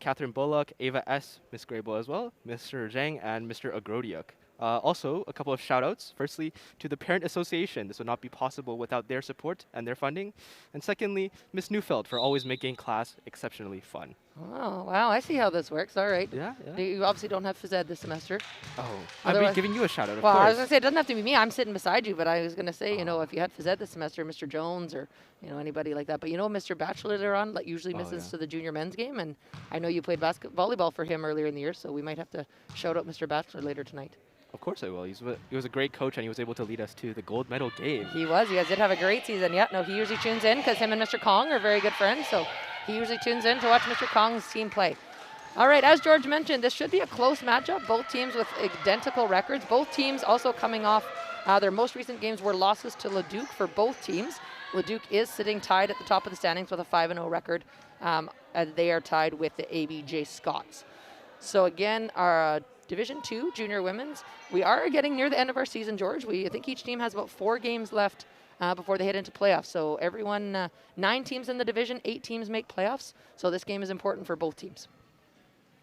Catherine Bullock, Ava S, Miss Grable as well, Mr. Zhang, and Mr. Agrodiuk. Also, a couple of shout-outs. Firstly, to the Parent Association. This would not be possible without their support and their funding. And secondly, Miss Neufeld for always making class exceptionally fun. Oh, wow. I see how this works. All right. Yeah, yeah. You obviously don't have phys ed this semester. Oh, I'd be Otherwise- giving you a shout-out, of Well, I was course. going to say, it doesn't have to be me. I'm sitting beside you, but I was going to say, you know, if you had phys ed this semester, Mr. Jones or, you know, anybody like that. But, you know, Mr. Batchelor later on like, usually Oh, misses yeah. to the junior men's game. And I know you played volleyball for him earlier in the year, so we might have to shout out Mr. Batchelor later tonight. Of course I will. He was a great coach, and he was able to lead us to the gold medal game. He was. You guys did have a great season. Yeah, no, he usually tunes in because him and Mr. Kong are very good friends. So he usually tunes in to watch Mr. Kong's team play. All right, as George mentioned, this should be a close matchup. Both teams with identical records. Both teams also coming off their most recent games were losses to Leduc for both teams. Leduc is sitting tied at the top of the standings with a 5-0 record. As they are tied with the ABJ Scots. So again, our Division 2 junior women's, we are getting near the end of our season, George. I think each team has about 4 games left before they head into playoffs. So everyone, 9 teams in the division, 8 teams make playoffs. So this game is important for both teams.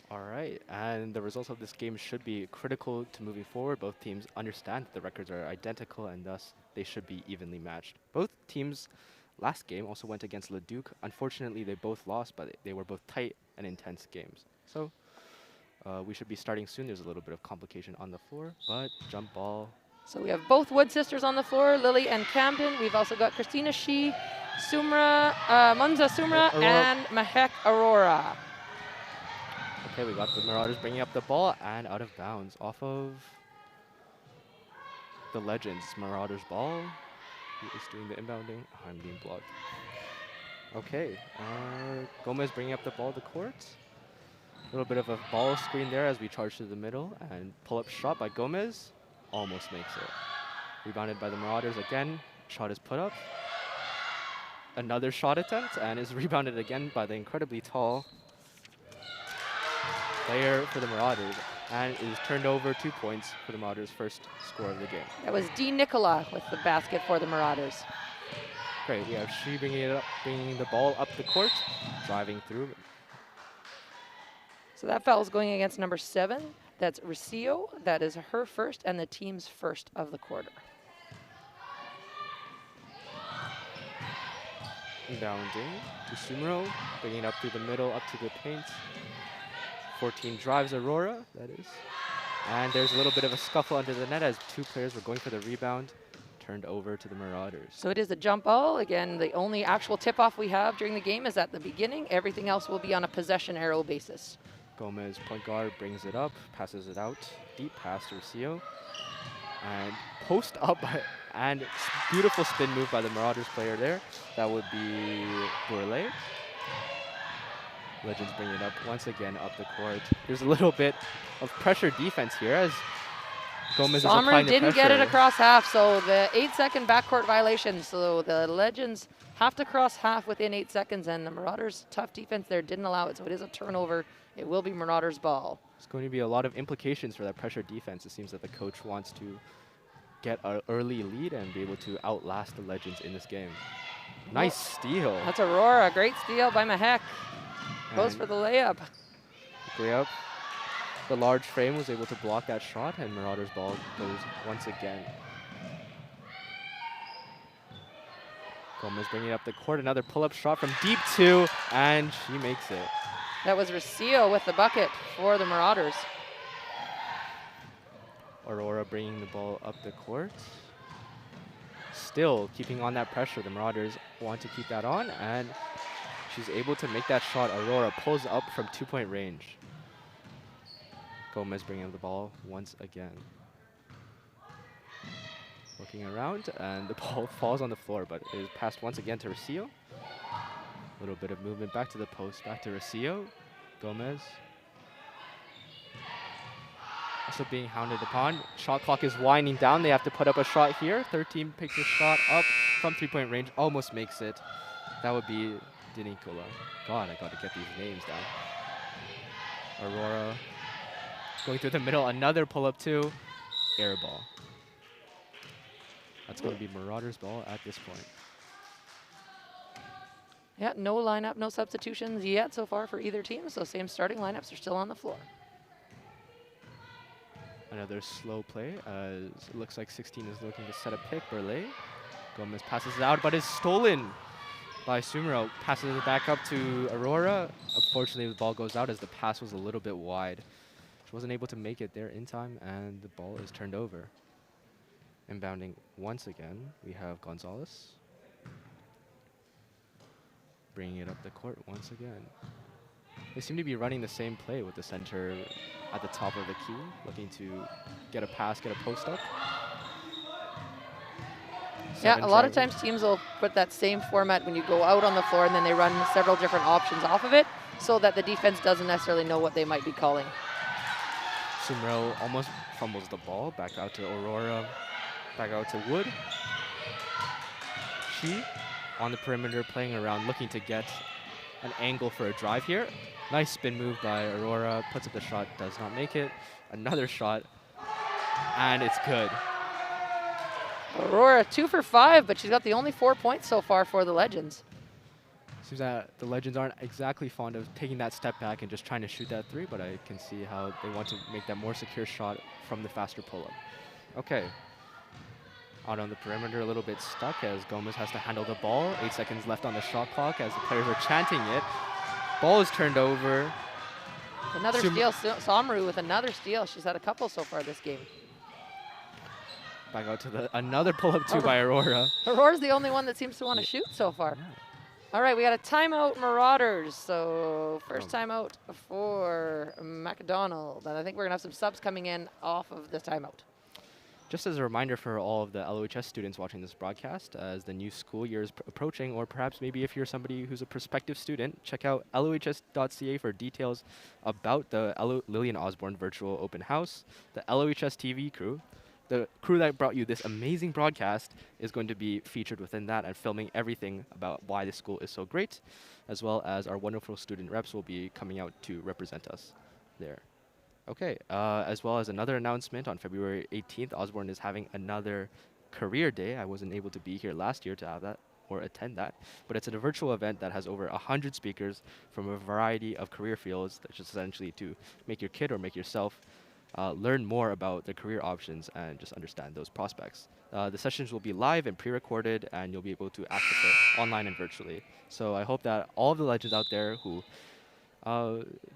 All right, and the results of this game should be critical to moving forward. Both teams understand that the records are identical, and thus they should be evenly matched. Both teams' last game also went against Leduc. Unfortunately, they both lost, but they were both tight and intense games. So we should be starting soon. There's a little bit of complication on the floor, but jump ball. So we have both Wood sisters on the floor, Lily and Camden. We've also got Christina Shi, Sumra, Munza Sumra, and Mahek Aurora. Okay, we got the Marauders bringing up the ball and out of bounds off of the Legends. Marauders ball. Who is doing the inbounding? Oh, I'm being blocked. Okay, Gomez bringing up the ball to the court. A little bit of a ball screen there as we charge to the middle, and pull-up shot by Gomez. Almost makes it. Rebounded by the Marauders again. Shot is put up. Another shot attempt, and is rebounded again by the incredibly tall player for the Marauders, and is turned over 2 points for the Marauders' first score of the game. That was D. Nicola with the basket for the Marauders. Great, we have Shi bringing the ball up the court, driving through. So that foul is going against number 7. That's Ricio. That is her first and the team's first of the quarter. Inbounding to Sumro, bringing it up through the middle, up to the paint. 14 drives Aurora, that is. And there's a little bit of a scuffle under the net as 2 players were going for the rebound. Turned over to the Marauders. So it is a jump ball. Again, the only actual tip-off we have during the game is at the beginning. Everything else will be on a possession arrow basis. Gomez, point guard, brings it up, passes it out. Deep pass to Ricio. And post up, and beautiful spin move by the Marauders player there. That would be Bourlet. Legends bring it up once again up the court. There's a little bit of pressure defense here as Gomez is applying the pressure. Didn't get it across half, so the 8-second backcourt violation. So the Legends have to cross half within 8 seconds, and the Marauders' tough defense there didn't allow it, so it is a turnover. It will be Marauders' ball. There's going to be a lot of implications for that pressure defense. It seems that the coach wants to get an early lead and be able to outlast the Legends in this game. Nice steal. That's Aurora. Great steal by Mahek. Goes for the layup. Quickly up. The large frame was able to block that shot, and Marauders ball goes once again. Gomez bringing up the court. Another pull-up shot from deep 2, and she makes it. That was Ricio with the bucket for the Marauders. Aurora bringing the ball up the court. Still keeping on that pressure. The Marauders want to keep that on, and she's able to make that shot. Aurora pulls up from 2-point range. Gomez bringing up the ball once again. Looking around, and the ball falls on the floor, but it is passed once again to Ricio. A little bit of movement back to the post, back to Ricio. Gomez. Also being hounded upon. Shot clock is winding down. They have to put up a shot here. 13 picks a shot up from 3-point range. Almost makes it. That would be Dinicola. God, I got to get these names down. Aurora going through the middle. Another pull-up too. Air ball. That's going to be Marauders ball at this point. Yeah, no lineup, no substitutions yet so far for either team, so same starting lineups are still on the floor. Another slow play as it looks like 16 is looking to set a pick. Burley. Gomez passes it out, but is stolen by Sumro. Passes it back up to Aurora. Unfortunately, the ball goes out as the pass was a little bit wide. She wasn't able to make it there in time, and the ball is turned over. Inbounding once again, we have Gonzalez. Bringing it up the court once again. They seem to be running the same play with the center at the top of the key, looking to get a pass, get a post up. Yeah, a lot of times teams will put that same format when you go out on the floor, and then they run several different options off of it so that the defense doesn't necessarily know what they might be calling. Sumro almost fumbles the ball. Back out to Aurora. Back out to Wood. She on the perimeter playing around, looking to get an angle for a drive here. Nice spin move by Aurora. Puts up the shot, does not make it. Another shot, and it's good. Aurora 2 for 5, but she's got the only 4 points so far for the Legends. Seems that the Legends aren't exactly fond of taking that step back and just trying to shoot that three, but I can see how they want to make that more secure shot from the faster pull-up. Okay. Out on the perimeter, a little bit stuck as Gomez has to handle the ball. 8 seconds left on the shot clock as the players are chanting it. Ball is turned over. Another steal, Somru with another steal. She's had a couple so far this game. Back out to another pull-up too by Aurora. Aurora's the only one that seems to want to shoot so far. Yeah. All right, we got a timeout, Marauders. So first timeout for MacDonald. And I think we're going to have some subs coming in off of the timeout. Just as a reminder for all of the LOHS students watching this broadcast, as the new school year is approaching, or perhaps maybe if you're somebody who's a prospective student, check out LOHS.ca for details about the Lillian Osborne Virtual Open House. The LOHS TV crew, the crew that brought you this amazing broadcast, is going to be featured within that and filming everything about why this school is so great, as well as our wonderful student reps will be coming out to represent us there. Okay, as well as another announcement on February 18th, Osborne is having another career day. I wasn't able to be here last year to have that or attend that, but it's a virtual event that has over 100 speakers from a variety of career fields, that's just essentially to make your kid or make yourself learn more about the career options and just understand those prospects. The sessions will be live and pre-recorded, and you'll be able to access it online and virtually. So I hope that all of the legends out there who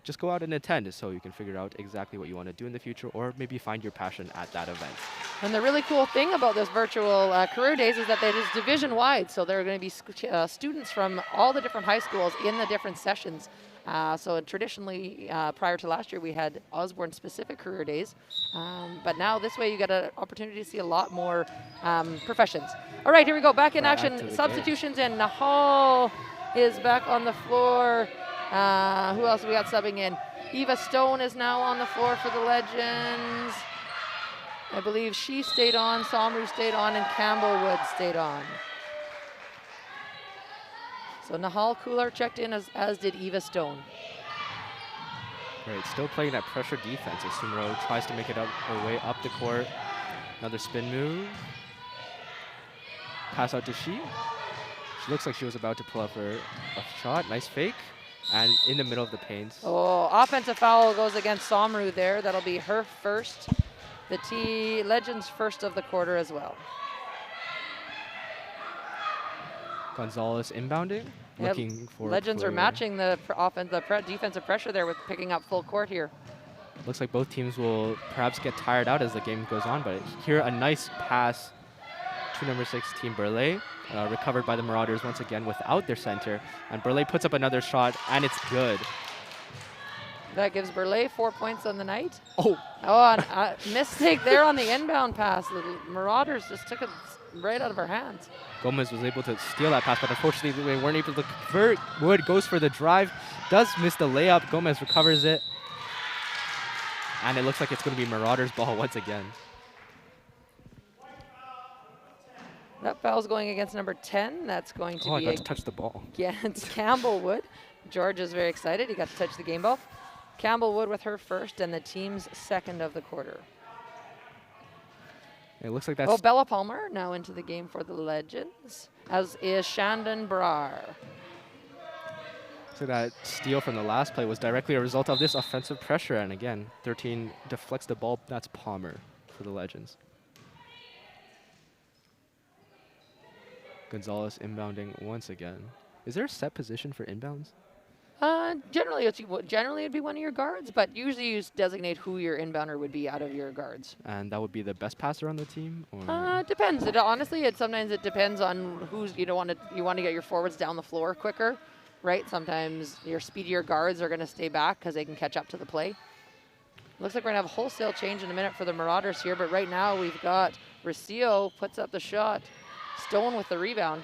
just go out and attend so you can figure out exactly what you want to do in the future, or maybe find your passion at that event. And the really cool thing about this virtual career days is that it is division-wide, so there are going to be students from all the different high schools in the different sessions. So traditionally, prior to last year, we had Osborne-specific career days, but now this way you get an opportunity to see a lot more professions. All right, here we go, back in action. Substitutions in. Nahal is back on the floor. Who else we got subbing in? Eva Stone is now on the floor for the Legends. I believe she stayed on, Somru stayed on, and Campbell Wood stayed on. So Nahal Kular checked in as did Eva Stone. Great, still playing that pressure defense as Sumro tries to make it up her way up the court. Another spin move. Pass out to She. She looks like she was about to pull up a shot. Nice fake. And in the middle of the paint. Oh, offensive foul goes against Somru there. That'll be her first. The Legends first of the quarter as well. Gonzalez inbounding, looking for Legends are matching the defensive pressure there with picking up full court here. Looks like both teams will perhaps get tired out as the game goes on, but here a nice pass to number 6 Team Burley. Recovered by the Marauders once again without their center. And Burley puts up another shot, and it's good. That gives Burley 4 points on the night. Oh, and a mistake there on the inbound pass. The Marauders just took it right out of her hands. Gomez was able to steal that pass, but unfortunately they weren't able to convert. Wood goes for the drive, does miss the layup. Gomez recovers it. And it looks like it's going to be Marauders' ball once again. That foul's going against number 10. That's going to be I got to touch the ball. Against Campbell Wood. George is very excited. He got to touch the game ball. Campbell Wood with her first and the team's second of the quarter. It looks like that's... Bella Palmer now into the game for the Legends, as is Shandon Brar. So that steal from the last play was directly a result of this offensive pressure. And again, 13 deflects the ball. That's Palmer for the Legends. Gonzalez inbounding once again. Is there a set position for inbounds? Generally it'd be one of your guards, but usually you designate who your inbounder would be out of your guards. And that would be the best passer on the team? Or? Depends. Honestly, sometimes it depends on who's you want to get your forwards down the floor quicker, right? Sometimes your speedier guards are going to stay back because they can catch up to the play. Looks like we're going to have a wholesale change in a minute for the Marauders here, but right now we've got Rocio puts up the shot. Stone with the rebound.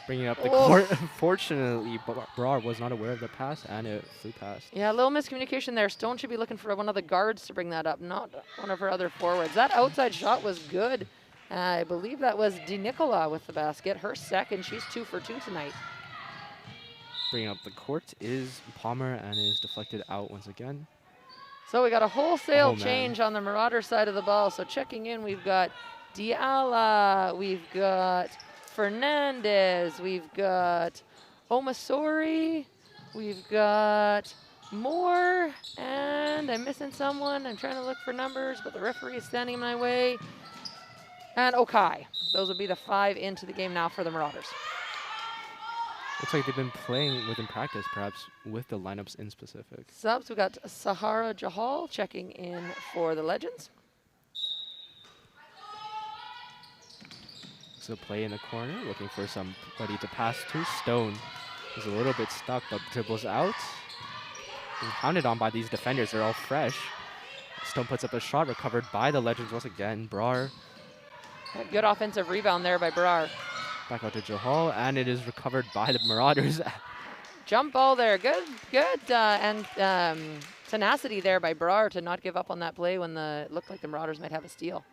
Bringing up the court. Fortunately, Brar was not aware of the pass, and it flew past. Yeah, a little miscommunication there. Stone should be looking for one of the guards to bring that up, not one of her other forwards. That outside shot was good. I believe that was Di Nicola with the basket. Her second. She's 2 for 2 tonight. Bringing up the court is Palmer, and is deflected out once again. So we got a wholesale change on the Marauder side of the ball. So checking in, we've got Diala, we've got Fernandez, we've got Omasori, we've got Moore, and I'm missing someone. I'm trying to look for numbers, but the referee is standing my way. And Okai. Those would be the 5 into the game now for the Marauders. Looks like they've been playing within practice, perhaps with the lineups in specific. Subs, we got Sahara Jahal checking in for the Legends. So play in the corner, looking for somebody to pass to. Stone is a little bit stuck, but dribbles out. Being pounded on by these defenders. They're all fresh. Stone puts up a shot, recovered by the Legends once again. Brar. A good offensive rebound there by Brar. Back out to Jahal, and it is recovered by the Marauders. Jump ball there. Good, and tenacity there by Brar to not give up on that play when it looked like the Marauders might have a steal.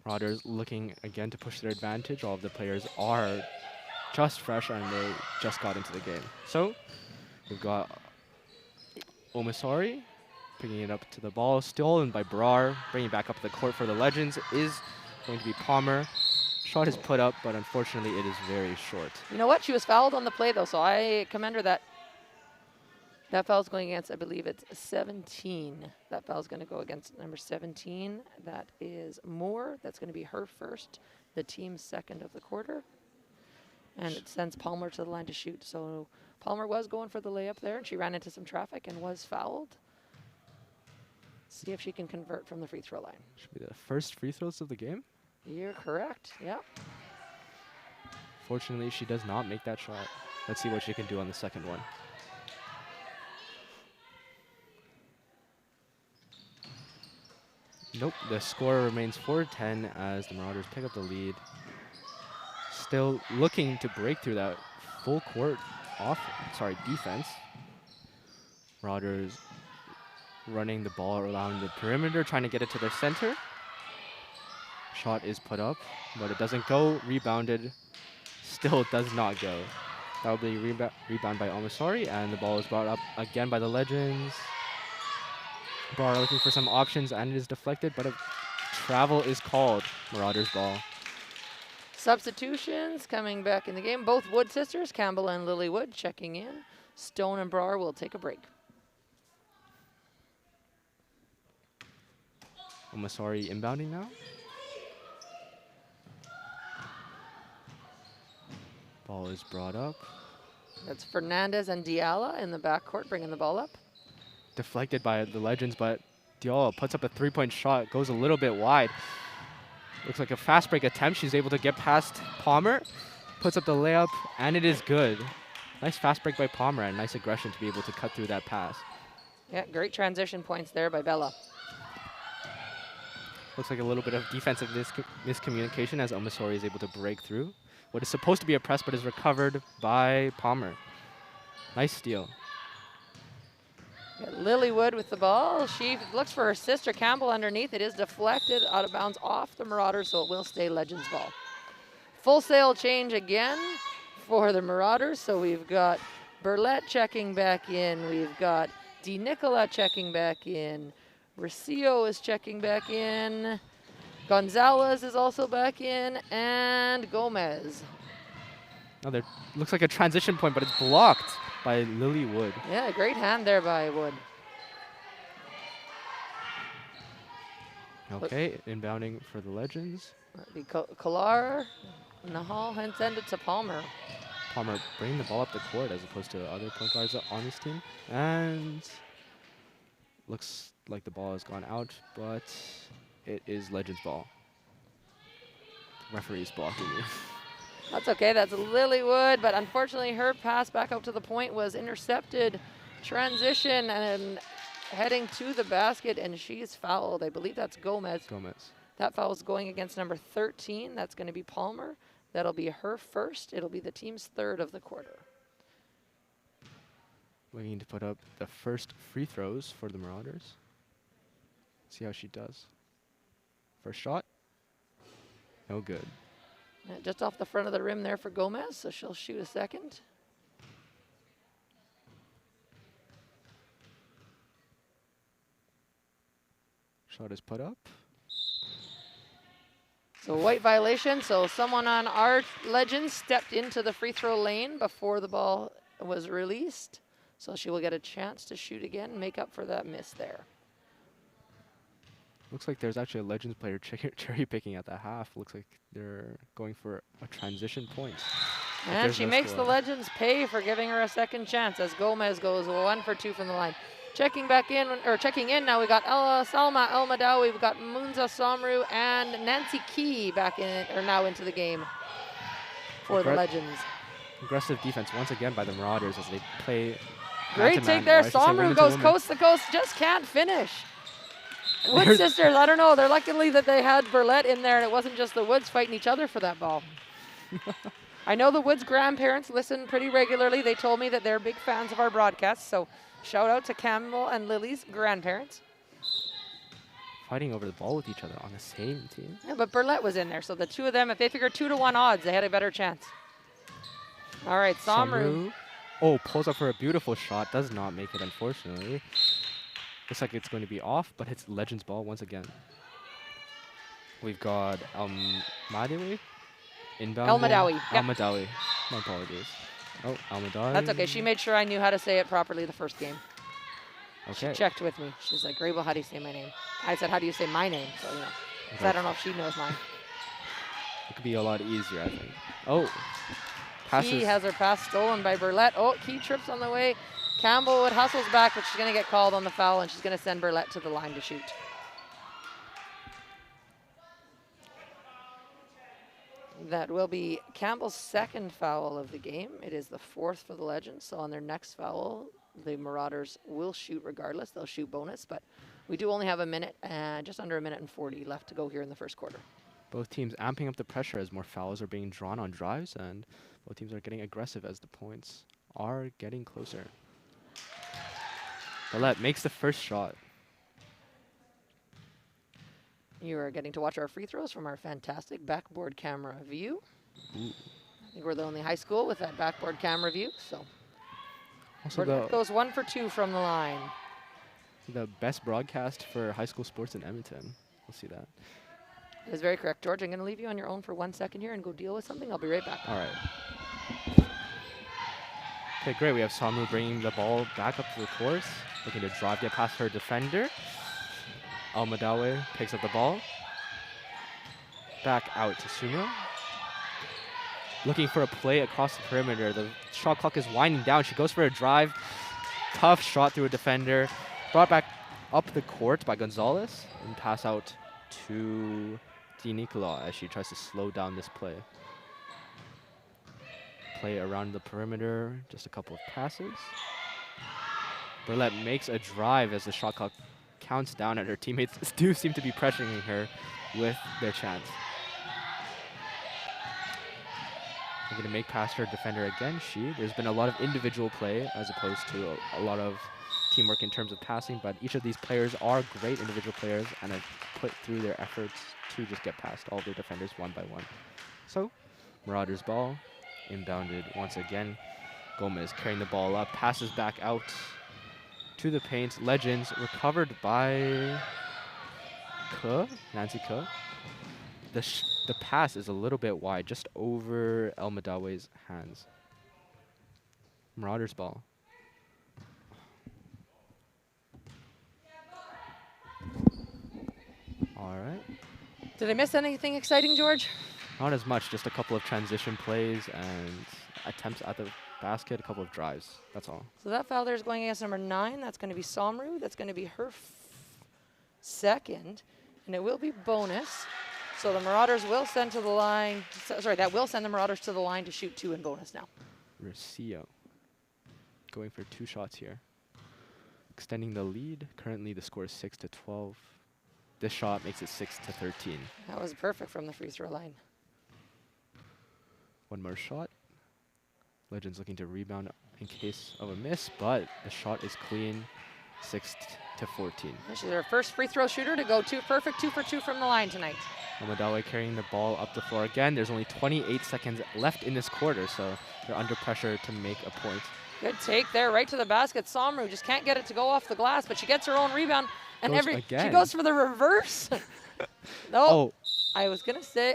Marauders looking again to push their advantage. All of the players are just fresh and they just got into the game. So we've got Omasori picking it up to the ball, stolen by Brar. Bringing back up the court for the Legends is going to be Palmer. Shot is put up, but unfortunately it is very short. You know what? She was fouled on the play though, so I commend her that. That foul's going against, I believe it's 17. That foul's going to go against number 17. That is Moore. That's going to be her first, the team's second of the quarter. And it sends Palmer to the line to shoot. So Palmer was going for the layup there, and she ran into some traffic and was fouled. See if she can convert from the free throw line. Should be the first free throws of the game. You're correct, yeah. Fortunately, she does not make that shot. Let's see what she can do on the second one. Nope, the score remains 4-10 as the Marauders pick up the lead. Still looking to break through that full court defense. Marauders running the ball around the perimeter, trying to get it to their center. Shot is put up, but it doesn't go. Rebounded, still does not go. That will be rebound by Omasori, and the ball is brought up again by the Legends. Brar looking for some options, and it is deflected, but a travel is called. Marauders ball. Substitutions coming back in the game. Both Wood sisters, Campbell and Lily Wood, checking in. Stone and Brar will take a break. Omasori inbounding now. Ball is brought up. That's Fernandez and Diala in the backcourt bringing the ball up. Deflected by the Legends, but Diala puts up a 3-point shot. Goes a little bit wide. Looks like a fast break attempt. She's able to get past Palmer. Puts up the layup, and it is good. Nice fast break by Palmer, and nice aggression to be able to cut through that pass. Yeah, great transition points there by Bella. Looks like a little bit of defensive miscommunication as Omasori is able to break through what is supposed to be a press, but is recovered by Palmer. Nice steal. Lily Wood with the ball. She looks for her sister Campbell underneath. It is deflected out of bounds off the Marauders, so it will stay Legends ball. Full sail change again for the Marauders. So we've got Burlette checking back in. We've got Di Nicola checking back in. Rocio is checking back in. Gonzalez is also back in. And Gomez. Oh, there looks like a transition point, but it's blocked by Lily Wood. Yeah, great hand there by Wood. Okay, inbounding for the Legends. That'd be Kalar. Nahal and send it to Palmer. Palmer bringing the ball up the court as opposed to other point guards on this team. And looks like the ball has gone out, but it is Legends ball. Referee's blocking me. That's okay, that's Lilywood, but unfortunately her pass back up to the point was intercepted. Transition and heading to the basket, and she's fouled. I believe that's Gomez. That foul is going against number 13. That's going to be Palmer. That'll be her first. It'll be the team's third of the quarter. Looking to put up the first free throws for the Marauders. See how she does. First shot. No good. Just off the front of the rim there for Gomez, so she'll shoot a second. Shot is put up. So white violation, so someone on our Legends stepped into the free throw lane before the ball was released. So she will get a chance to shoot again, make up for that miss there. Looks like there's actually a Legends player cherry picking at the half. Looks like they're going for a transition point. And she makes the Legends pay for giving her a second chance as Gomez goes 1 for 2 from the line. Checking in now, we got Salma El Madawi, we've got Munza Samru and Nancy Key back in, or now into the game for the Legends. Aggressive defense once again by the Marauders as they play. Great take there. Samru goes coast to coast, just can't finish. Wood sisters, I don't know. They're luckily that they had Burlette in there and it wasn't just the Woods fighting each other for that ball. I know the Woods grandparents listen pretty regularly. They told me that they're big fans of our broadcasts, so shout out to Campbell and Lily's grandparents. Fighting over the ball with each other on the same team. Yeah, but Burlette was in there, so the two of them, if they figured 2-to-1 odds, they had a better chance. All right, Samru. Oh, pulls up for a beautiful shot. Does not make it, unfortunately. Looks like it's going to be off, but hits Legends ball once again. We've got Madawi inbound. El Madawi. El Madawi. My apologies. Oh, El Madawi. That's okay. She made sure I knew how to say it properly the first game. Okay. She checked with me. She's like, Grable, how do you say my name? I said, how do you say my name? So, you know. So I don't know if she knows mine. It could be a lot easier, I think. Oh. Passes. Key has her pass stolen by Burlette. Oh, Key trips on the way. Campbellwood hustles back, but she's going to get called on the foul, and she's going to send Burlette to the line to shoot. That will be Campbell's second foul of the game. It is the 4th for the Legends. So on their next foul, the Marauders will shoot regardless. They'll shoot bonus, but we do only have a minute, just under 1:40 left to go here in the first quarter. Both teams amping up the pressure as more fouls are being drawn on drives, and both teams are getting aggressive as the points are getting closer. Burlette makes the first shot. You are getting to watch our free throws from our fantastic backboard camera view. Ooh. I think we're the only high school with that backboard camera view. So also Burlette goes 1 for 2 from the line. The best broadcast for high school sports in Edmonton. We'll see that. That is very correct, George. I'm going to leave you on your own for 1 second here and go deal with something. I'll be right back. All right. Okay, great. We have Samu bringing the ball back up to the course, looking to drive, get past her defender. El Madawi picks up the ball. Back out to Sumo. Looking for a play across the perimeter. The shot clock is winding down. She goes for a drive. Tough shot through a defender. Brought back up the court by Gonzalez. And pass out to Di Nicola as she tries to slow down this play. Play around the perimeter. Just a couple of passes. Burlette makes a drive as the shot clock counts down, and her teammates do seem to be pressuring her with their chance. They're going to make past her defender again. There's been a lot of individual play as opposed to a lot of teamwork in terms of passing, but each of these players are great individual players and have put through their efforts to just get past all their defenders one by one. So, Marauders ball, inbounded once again. Gomez carrying the ball up, passes back out to the paint. Legends recovered by Nancy Ke. the pass is a little bit wide, just over El Madawe's hands. Marauders ball. All right. Did I miss anything exciting, George? Not as much, just a couple of transition plays and attempts at the basket, a couple of drives. That's all. So that foul there is going against number 9. That's going to be Somru. That's going to be her second, and it will be bonus. So the Marauders will send to the line. Sorry, that will send the Marauders to the line to shoot 2 in bonus now. Rocio going for 2 shots here, extending the lead. Currently, the score is 6-12. This shot makes it 6-13. That was perfect from the free throw line. One more shot. Legends looking to rebound in case of a miss, but the shot is clean. 6-14. She's our first free throw shooter to go 2 for 2 from the line tonight. Madawe carrying the ball up the floor again. There's only 28 seconds left in this quarter, so they're under pressure to make a point. Good take there, right to the basket. Somru just can't get it to go off the glass, but she gets her own rebound. And she goes for the reverse. No, Oh. I was going to say,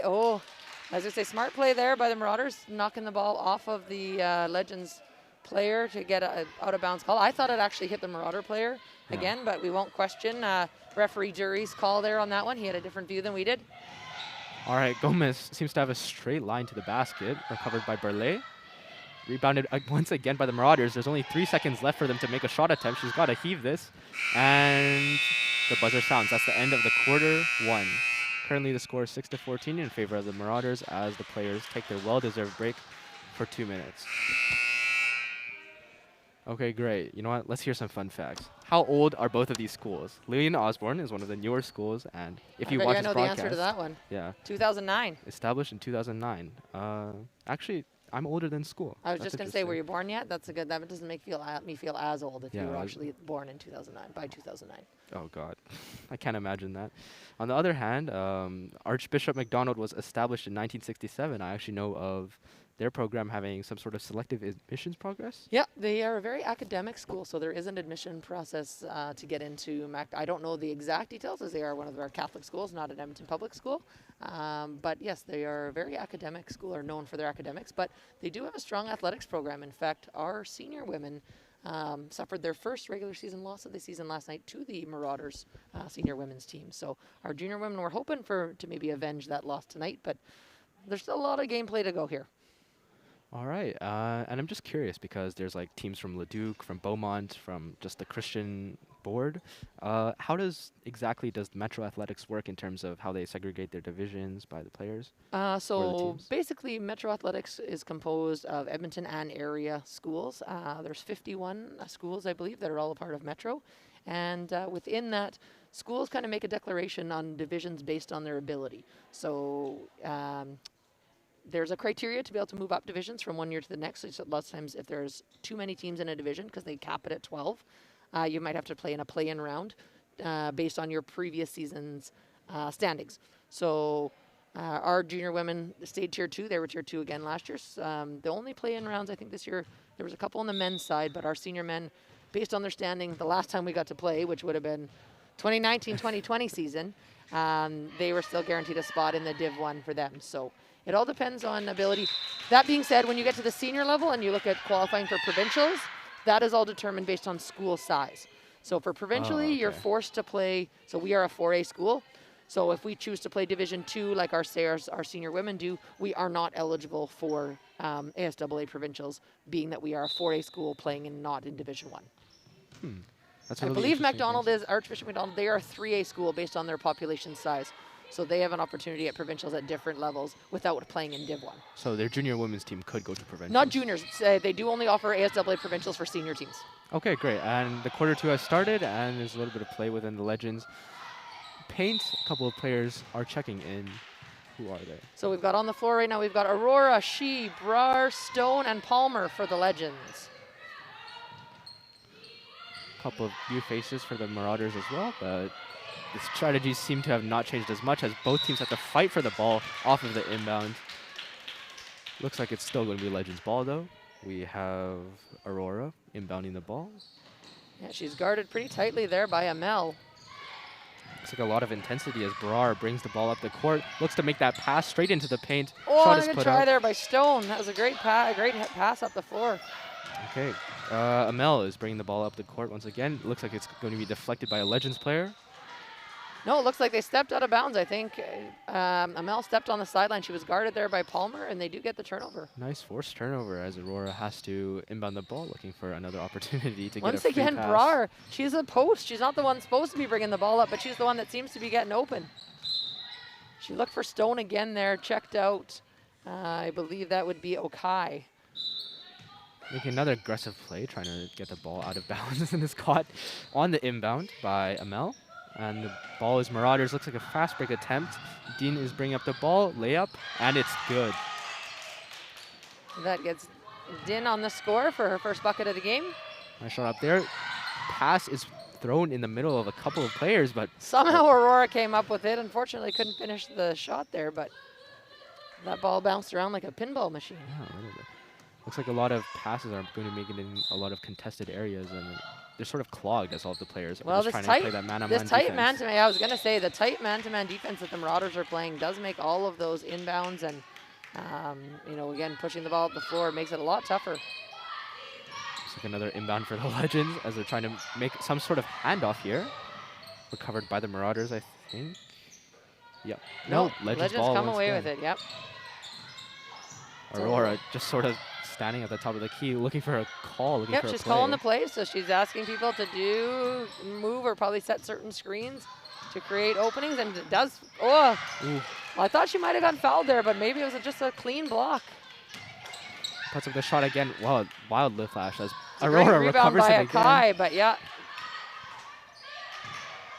smart play there by the Marauders, knocking the ball off of the Legends player to get a out-of-bounds call. I thought it actually hit the Marauder player again, but we won't question referee Jury's call there on that one. He had a different view than we did. All right, Gomez seems to have a straight line to the basket, recovered by Burley. Rebounded once again by the Marauders. There's only 3 seconds left for them to make a shot attempt. She's got to heave this. And the buzzer sounds. That's the end of the quarter 1. Currently the score is 6-14 in favor of the Marauders as the players take their well-deserved break for 2 minutes. Okay, great. You know what? Let's hear some fun facts. How old are both of these schools? Lillian Osborne is one of the newer schools, and if you watch this I know broadcast, the answer to that one. Yeah. 2009. Established in 2009. Actually, I'm older than school. I was just going to say, were you born yet? That's a good. That doesn't make me feel as old if you were actually born in 2009. By 2009. Oh God, I can't imagine that. On the other hand, Archbishop MacDonald was established in 1967. I actually know of their program having some sort of selective admissions progress. Yeah, they are a very academic school, so there is an admission process to get into Mac. I don't know the exact details, as they are one of our Catholic schools, not an Edmonton public school. But yes, they are a very academic school, are known for their academics, but they do have a strong athletics program. In fact, our senior women suffered their first regular season loss of the season last night to the Marauders senior women's team. So our junior women were hoping to maybe avenge that loss tonight, but there's still a lot of gameplay to go here. All right, and I'm just curious because there's like teams from Leduc, from Beaumont, from just the Christian board. How does Metro Athletics work in terms of how they segregate their divisions by the players? So basically, Metro Athletics is composed of Edmonton and area schools. There's 51 schools, I believe, that are all a part of Metro. And within that, schools kind of make a declaration on divisions based on their ability. So there's a criteria to be able to move up divisions from one year to the next. So lots of times if there's too many teams in a division, because they cap it at 12, you might have to play in a play-in round based on your previous season's standings. So our junior women stayed tier 2. They were tier 2 again last year. The only play-in rounds, I think this year, there was a couple on the men's side, but our senior men, based on their standing the last time we got to play, which would have been 2019-2020 season, they were still guaranteed a spot in the Div 1 for them. So it all depends on ability. That being said, when you get to the senior level and you look at qualifying for provincials, that is all determined based on school size. So for provincially, you're forced to play. So we are a 4A school. So if we choose to play Division 2, like our senior women do, we are not eligible for ASAA provincials, being that we are a 4A school playing not in Division 1. That's I believe MacDonald is, Archbishop MacDonald, they are a 3A school based on their population size. So they have an opportunity at provincials at different levels without playing in Div 1. So their junior women's team could go to provincials? Not juniors. They do only offer ASAA provincials for senior teams. Okay, great. And the quarter 2 has started, and there's a little bit of play within the Legends. Paint, a couple of players are checking in. Who are they? So we've got on the floor right now, we've got Aurora, Shee, Brar, Stone, and Palmer for the Legends. A couple of new faces for the Marauders as well, but the strategies seem to have not changed as much as both teams have to fight for the ball off of the inbound. Looks like it's still going to be Legends ball, though. We have Aurora inbounding the ball. Yeah, she's guarded pretty tightly there by Amel. Looks like a lot of intensity as Brar brings the ball up the court. Looks to make that pass straight into the paint. Oh, Shot is good put try up. there by Stone. That was a great pass up the floor. Okay. Amel is bringing the ball up the court once again. Looks like it's going to be deflected by a Legends player. No, it looks like they stepped out of bounds. I think Amel stepped on the sideline. She was guarded there by Palmer, and they do get the turnover. Nice forced turnover as Aurora has to inbound the ball, looking for another opportunity to Once get a free again, pass. Brar, she's a post. She's not the one supposed to be bringing the ball up, but she's the one that seems to be getting open. She looked for Stone again there, checked out. I believe that would be Okai. Making another aggressive play, trying to get the ball out of bounds, and is caught on the inbound by Amel. And the ball is Marauders. Looks like a fast break attempt. Dean is bringing up the ball, layup, and it's good. That gets Din on the score for her first bucket of the game. Nice shot up there. Pass is thrown in the middle of a couple of players, but somehow Aurora came up with it. Unfortunately, couldn't finish the shot there, but that ball bounced around like a pinball machine. Yeah, a little bit. Looks like a lot of passes are going to make it in a lot of contested areas, and they're sort of clogged as all of the players are just trying to play that man-on-man defense. This tight man-to-man, I was going to say, the tight man-to-man defense that the Marauders are playing does make all of those inbounds and, you know, again, pushing the ball up the floor makes it a lot tougher. Looks like another inbound for the Legends as they're trying to make some sort of handoff here. Recovered by the Marauders, I think. Yep. No, Legends ball come once away again. with it, yep. Aurora just sort of standing at the top of the key, looking for a call, looking for a play. Yep, she's calling the play, so she's asking people to move or probably set certain screens to create openings, and it does. Oh, well, I thought she might have gotten fouled there, but maybe it was just a clean block. Puts up the shot again. Wow, wild lift flash as It's a Aurora great rebound recovers by it again. Akai, but yeah.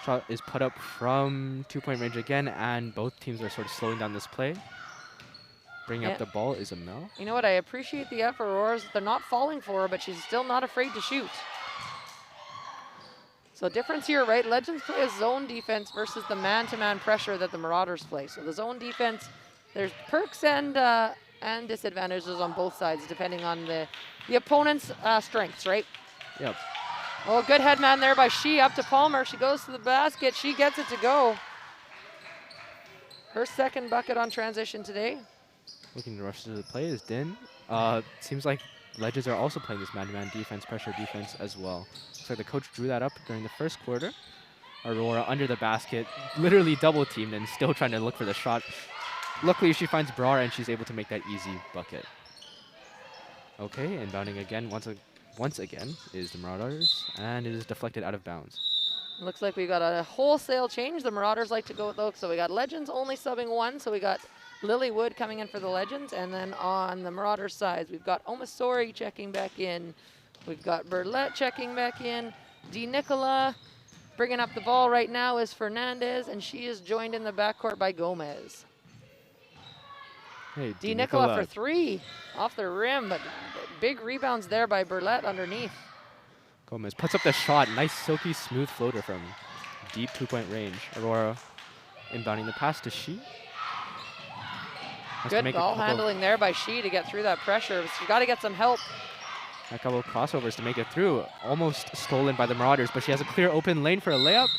Shot is put up from 2-point range again, and both teams are sort of slowing down this play. Bringing up the ball is Amel. You know what? I appreciate the effort. Aurora's, they're not falling for her, but she's still not afraid to shoot. So difference here, right? Legends play a zone defense versus the man-to-man pressure that the Marauders play. So the zone defense, there's perks and disadvantages on both sides, depending on the opponent's strengths, right? Yep. Oh, good head man there by She up to Palmer. She goes to the basket. She gets it to go. Her second bucket on transition today. Looking to rush to the play is Din. Seems like Legends are also playing this man-to-man defense, pressure defense as well. Looks like the coach drew that up during the first quarter. Aurora under the basket, literally double teamed and still trying to look for the shot. Luckily, she finds Brar and she's able to make that easy bucket. Okay, inbounding again once again is the Marauders, and it is deflected out of bounds. Looks like we got a wholesale change. The Marauders like to go with those. So we got Legends only subbing one. So we got Lily Wood coming in for the Legends. And then on the Marauders side, we've got Omasori checking back in. We've got Burlette checking back in. Di Nicola bringing up the ball right now is Fernandez, and she is joined in the backcourt by Gomez. Hey, Di Nicola for three off the rim, but big rebounds there by Burlette underneath. Gomez puts up the shot. Nice, silky, smooth floater from deep 2-point range. Aurora inbounding the pass to She. Good ball handling there by She to get through that pressure. She's got to get some help. A couple of crossovers to make it through. Almost stolen by the Marauders, but she has a clear open lane for a layup.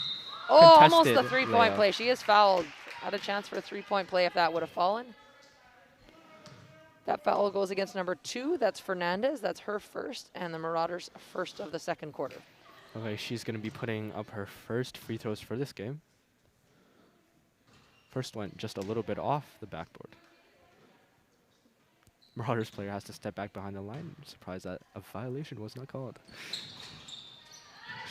Oh, Contested almost a three-point layup. play. She is fouled. Had a chance for a three-point play if that would have fallen. That foul goes against number 2. That's Fernandez. That's her first, and the Marauders' first of the second quarter. Okay, she's going to be putting up her first free throws for this game. First went just a little bit off the backboard. Marauders player has to step back behind the line. I'm surprised that a violation was not called.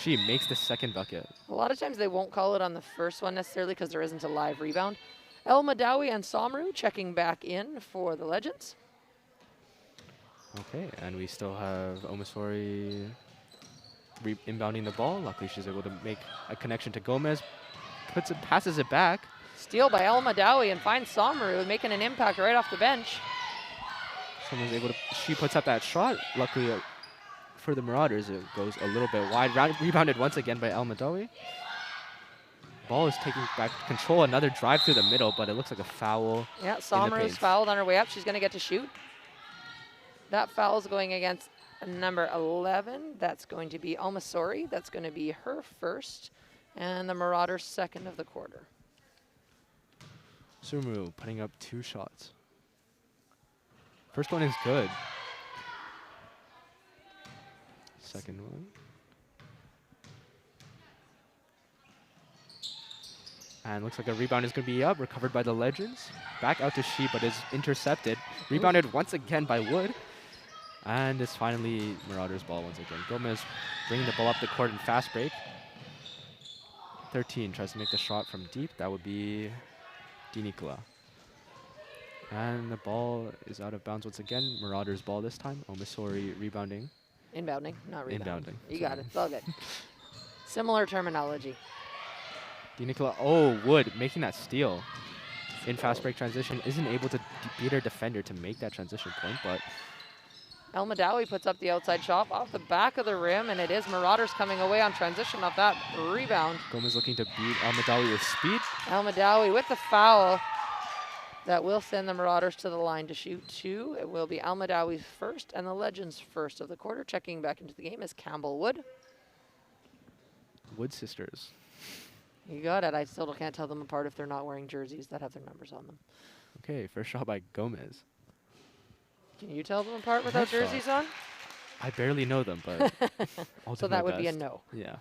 She makes the second bucket. A lot of times they won't call it on the first one necessarily because there isn't a live rebound. El Madawi and Samru checking back in for the Legends. Okay, and we still have Omasori inbounding the ball. Luckily, she's able to make a connection to Gomez. Passes it back. Steal by El Madawi and finds Samru making an impact right off the bench. Someone's able to. She puts up that shot. Luckily for the Marauders, it goes a little bit wide. Rebounded once again by El Madawi. Ball is taking back control. Another drive through the middle, but it looks like a foul. Yeah, Samru's fouled on her way up. She's going to get to shoot. That foul is going against number 11. That's going to be Omasori. That's going to be her first. And the Marauders' second of the quarter. Sumru putting up 2 shots. First one is good. Second one. And looks like a rebound is going to be up, recovered by the Legends. Back out to Shi, but is intercepted. Rebounded once again by Wood. And it's finally Marauders' ball once again. Gomez bringing the ball up the court in fast break. 13 tries to make the shot from deep. That would be Di Nicola. And the ball is out of bounds once again. Marauders' ball this time. Omisori rebounding. Inbounding, not rebounding. Inbounding. You got it. It's all good. Similar terminology. Di Nicola, oh, Wood making that steal in fast break transition. Isn't able to beat her defender to make that transition point, but El Madawi puts up the outside shot off the back of the rim, and it is Marauders coming away on transition off that rebound. Gomez looking to beat El Madawi with speed. El Madawi with the foul. That will send the Marauders to the line to shoot 2. It will be El Madawi's first and the Legends' first of the quarter. Checking back into the game is Campbell Wood. Wood sisters. You got it. I still can't tell them apart if they're not wearing jerseys that have their numbers on them. Okay, first shot by Gomez. Can you tell them apart without jerseys on? I barely know them, but I'll So do my that would be a best. no. Yeah.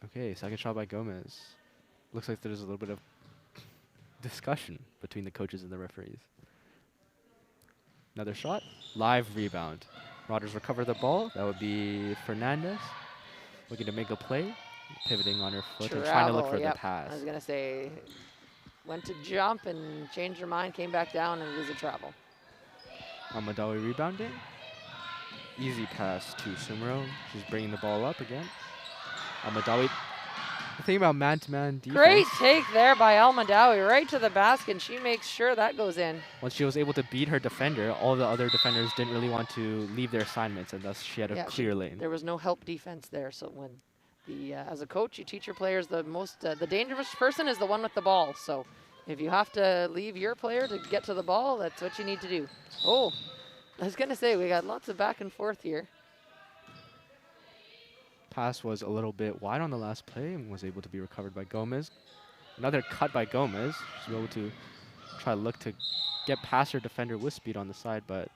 Okay, second shot by Gomez. Looks like there's a little bit of discussion between the coaches and the referees. Another shot. Live rebound. Marauders recover the ball. That would be Fernandez. Looking to make a play. Pivoting on her foot and trying to look for the pass. I was going to say, went to jump and changed her mind, came back down, and it was a travel. Madawi rebounding. Easy pass to Sumro. She's bringing the ball up again. Madawi. The thing about man-to-man defense. Great take there by El Madawi, right to the basket, and she makes sure that goes in. Once she was able to beat her defender, all the other defenders didn't really want to leave their assignments, and thus she had a clear lane. There was no help defense there, so when as a coach, you teach your players the dangerous person is the one with the ball. So if you have to leave your player to get to the ball, that's what you need to do. Oh, I was going to say, we got lots of back and forth here. Pass was a little bit wide on the last play and was able to be recovered by Gomez. Another cut by Gomez. She's able to try to look to get past her defender with speed on the side, but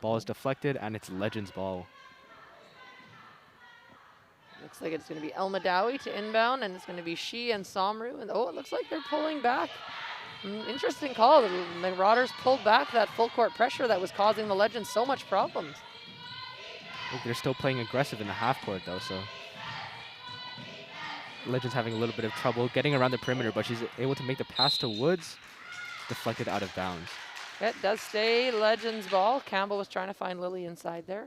ball is deflected, and it's Legends ball. Looks like it's going to be El Madawi to inbound, and it's going to be Shi and Samru. And oh, it looks like they're pulling back. Interesting call. The Marauders pulled back that full court pressure that was causing the Legends so much problems. They're still playing aggressive in the half court, though, so Legends having a little bit of trouble getting around the perimeter, but she's able to make the pass to Woods, deflected out of bounds. It does stay Legends ball. Campbell was trying to find Lily inside there.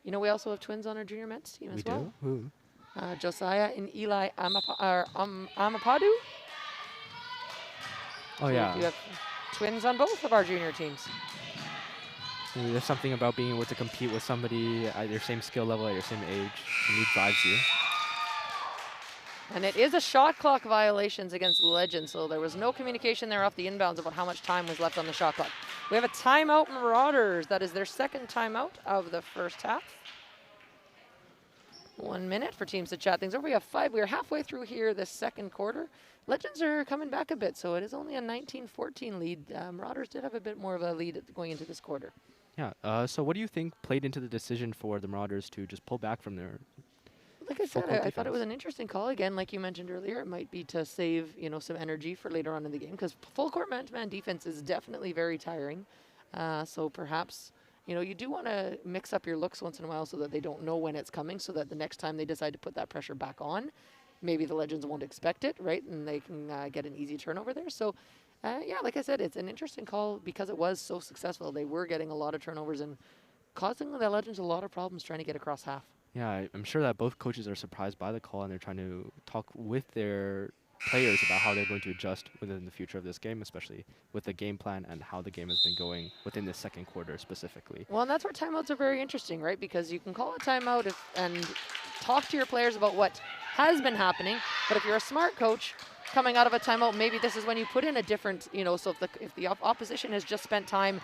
You know, we also have twins on our junior men's team as well. We do? Who? Josiah and Eli Amapadu. Oh, so yeah. You have twins on both of our junior teams. There's something about being able to compete with somebody at your same skill level, at your same age, and he drives you. And it is a shot clock violations against Legends, so there was no communication there off the inbounds about how much time was left on the shot clock. We have a timeout, Marauders. That is their second timeout of the first half. 1 minute for teams to chat things over. We have 5. We are halfway through here this second quarter. Legends are coming back a bit, so it is only a 19-14 lead. Marauders did have a bit more of a lead going into this quarter. Yeah, so what do you think played into the decision for the Marauders to just pull back from their Like I said, I thought it was an interesting call. Again, like you mentioned earlier, it might be to save, some energy for later on in the game, because full court man-to-man defense is definitely very tiring. So perhaps, you do want to mix up your looks once in a while so that they don't know when it's coming, so that the next time they decide to put that pressure back on, maybe the Legends won't expect it, right? And they can get an easy turnover there. So, yeah, like I said, it's an interesting call because it was so successful. They were getting a lot of turnovers and causing the Legends a lot of problems trying to get across half. Yeah, I'm sure that both coaches are surprised by the call, and they're trying to talk with their players about how they're going to adjust within the future of this game, especially with the game plan and how the game has been going within the second quarter specifically. Well, and that's where timeouts are very interesting, right? Because you can call a timeout and talk to your players about what has been happening, but if you're a smart coach coming out of a timeout, maybe this is when you put in a different, so if the opposition has just spent time,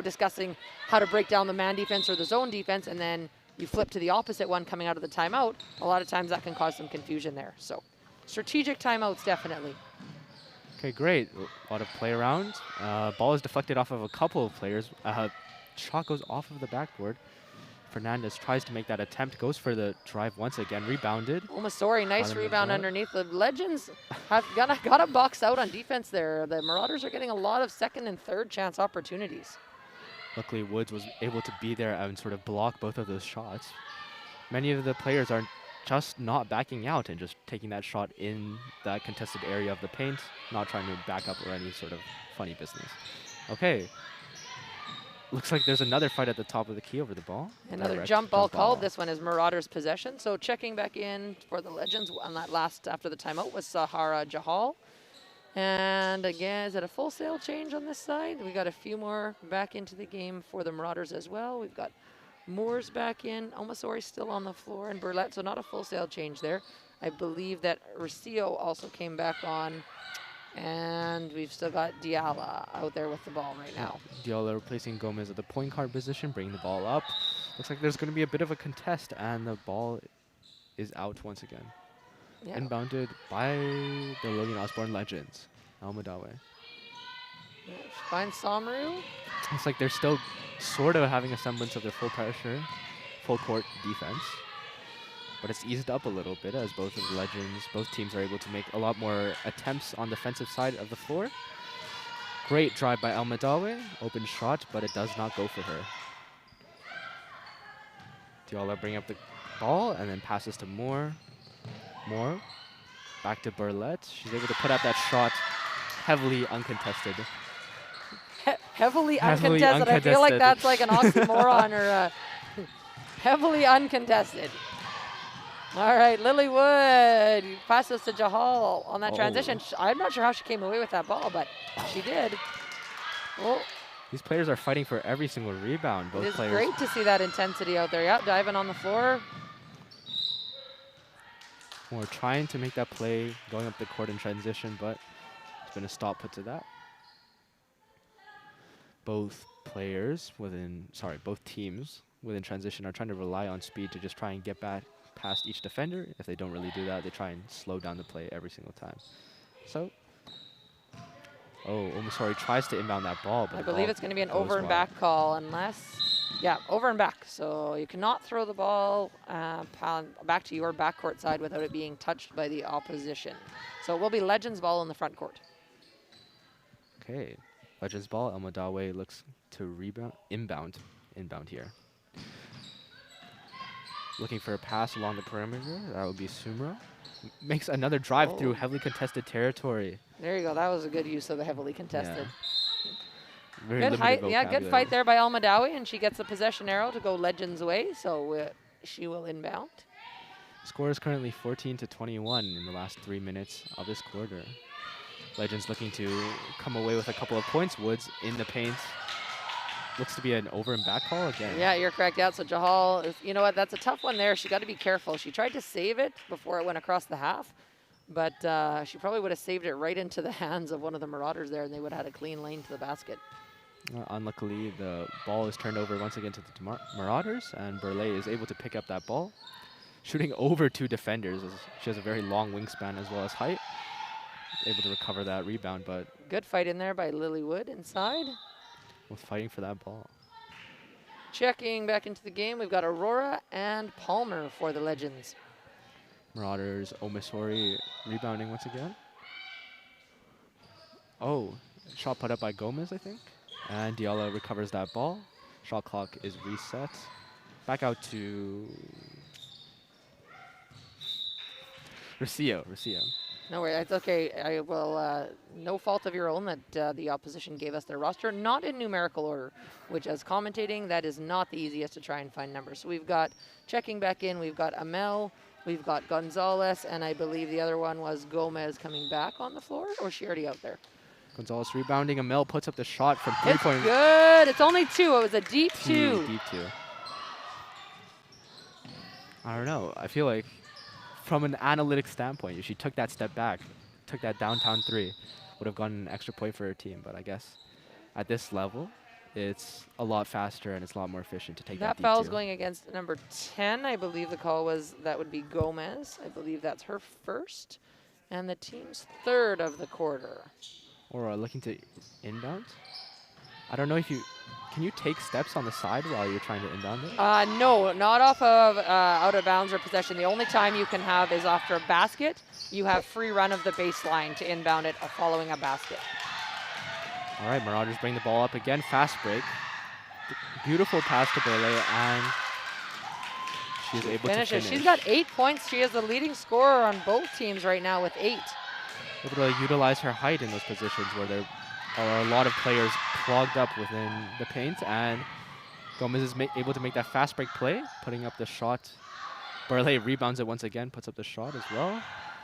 discussing how to break down the man defense or the zone defense, and then you flip to the opposite one coming out of the timeout, a lot of times that can cause some confusion there. So strategic timeouts, definitely. Okay, great. A lot of play around. Ball is deflected off of a couple of players. Shot goes off of the backboard. Fernandez tries to make that attempt, goes for the drive once again, rebounded. Sorry, nice rebound underneath. The Legends have got a box out on defense there. The Marauders are getting a lot of second and third chance opportunities. Luckily, Woods was able to be there and sort of block both of those shots. Many of the players are just not backing out and just taking that shot in that contested area of the paint, not trying to back up or any sort of funny business. Okay. Looks like there's another fight at the top of the key over the ball. Another jump ball called. This one is Marauders' possession. So checking back in for the Legends on that last after the timeout was Sahara Jahal. And again, is it a full sail change on this side? We got a few more back into the game for the Marauders as well. We've got Moores back in. Omasori still on the floor, and Burlette, so not a full sail change there. I believe that Rocio also came back on. And we've still got Diala out there with the ball right now. Diala replacing Gomez at the point guard position, bringing the ball up. Looks like there's going to be a bit of a contest, and the ball is out once again. Yeah. Inbounded by the Logan Osborne Legends. Almadawe. Yeah, finds Samru. Looks like they're still sort of having a semblance of their full pressure, full court defense. But it's eased up a little bit as both of the Legends, both teams are able to make a lot more attempts on the defensive side of the floor. Great drive by Almadawe, open shot, but it does not go for her. Diala bring up the ball and then passes to Moore. Moore, back to Burlette. She's able to put out that shot, heavily uncontested. Heavily uncontested. I feel like that's like an oxymoron or heavily uncontested. All right, Lilywood passes to Jahal on that transition. I'm not sure how she came away with that ball, but she did. Oh. These players are fighting for every single rebound. Both players. It's great to see that intensity out there. Yep, diving on the floor. We're trying to make that play, going up the court in transition, but it's been a stop put to that. Both teams within transition are trying to rely on speed to just try and get back past each defender. If they don't really do that, they try and slow down the play every single time. So, Omasori tries to inbound that ball, but I believe it's going to be an over and back call over and back. So you cannot throw the ball back to your backcourt side without it being touched by the opposition. So it will be Legends ball in the front court. Okay, Legends ball. Almadawe looks to inbound here. Looking for a pass along the perimeter. That would be Sumro. Makes another drive through heavily contested territory. There you go. That was a good use of the heavily contested. Yeah. Good height. Yeah, good fight there by Almadawe, and she gets the possession arrow to go Legends' way, so she will inbound. Score is currently 14-21 in the last 3 minutes of this quarter. Legends looking to come away with a couple of points. Woods in the paint. Looks to be an over and back call again. Yeah, you're correct. Yeah, so Jahal, you know what, that's a tough one there. She got to be careful. She tried to save it before it went across the half, but she probably would have saved it right into the hands of one of the Marauders there, and they would have had a clean lane to the basket. Unluckily, the ball is turned over once again to the Marauders, and Burley is able to pick up that ball, shooting over 2 defenders. She has a very long wingspan as well as height. Able to recover that rebound, but... Good fight in there by Lilywood inside. We're fighting for that ball. Checking back into the game, we've got Aurora and Palmer for the Legends. Marauders, Omasori rebounding once again. Shot put up by Gomez, I think. And Diala recovers that ball. Shot clock is reset. Back out to Rocio. No worries, it's okay. I will, no fault of your own that the opposition gave us their roster, not in numerical order, which as commentating, that is not the easiest to try and find numbers. So we've got, checking back in, we've got Amel, we've got Gonzalez, and I believe the other one was Gomez coming back on the floor, or is she already out there? Gonzalez rebounding. Amel puts up the shot from 3-point. It's good. It's only 2. It was a deep 2. Deep 2. I don't know. I feel like from an analytic standpoint, if she took that step back, took that downtown 3, would have gotten an extra point for her team. But I guess at this level, it's a lot faster and it's a lot more efficient to take that That foul's D2. going against number 10. I believe the call was that would be Gomez. I believe that's her first. And the team's third of the quarter. Or looking to inbound. I don't know if you... Can you take steps on the side while you're trying to inbound it? No, not off of out of bounds or possession. The only time you can have is after a basket. You have free run of the baseline to inbound it following a basket. All right, Marauders bring the ball up again. Fast break. Beautiful pass to Burley, and she is able to finish. She's got 8 points. She is the leading scorer on both teams right now with 8. Able to utilize her height in those positions where there are a lot of players clogged up within the paint, and Gomez is able to make that fast break play, putting up the shot. Burley rebounds it once again, puts up the shot as well.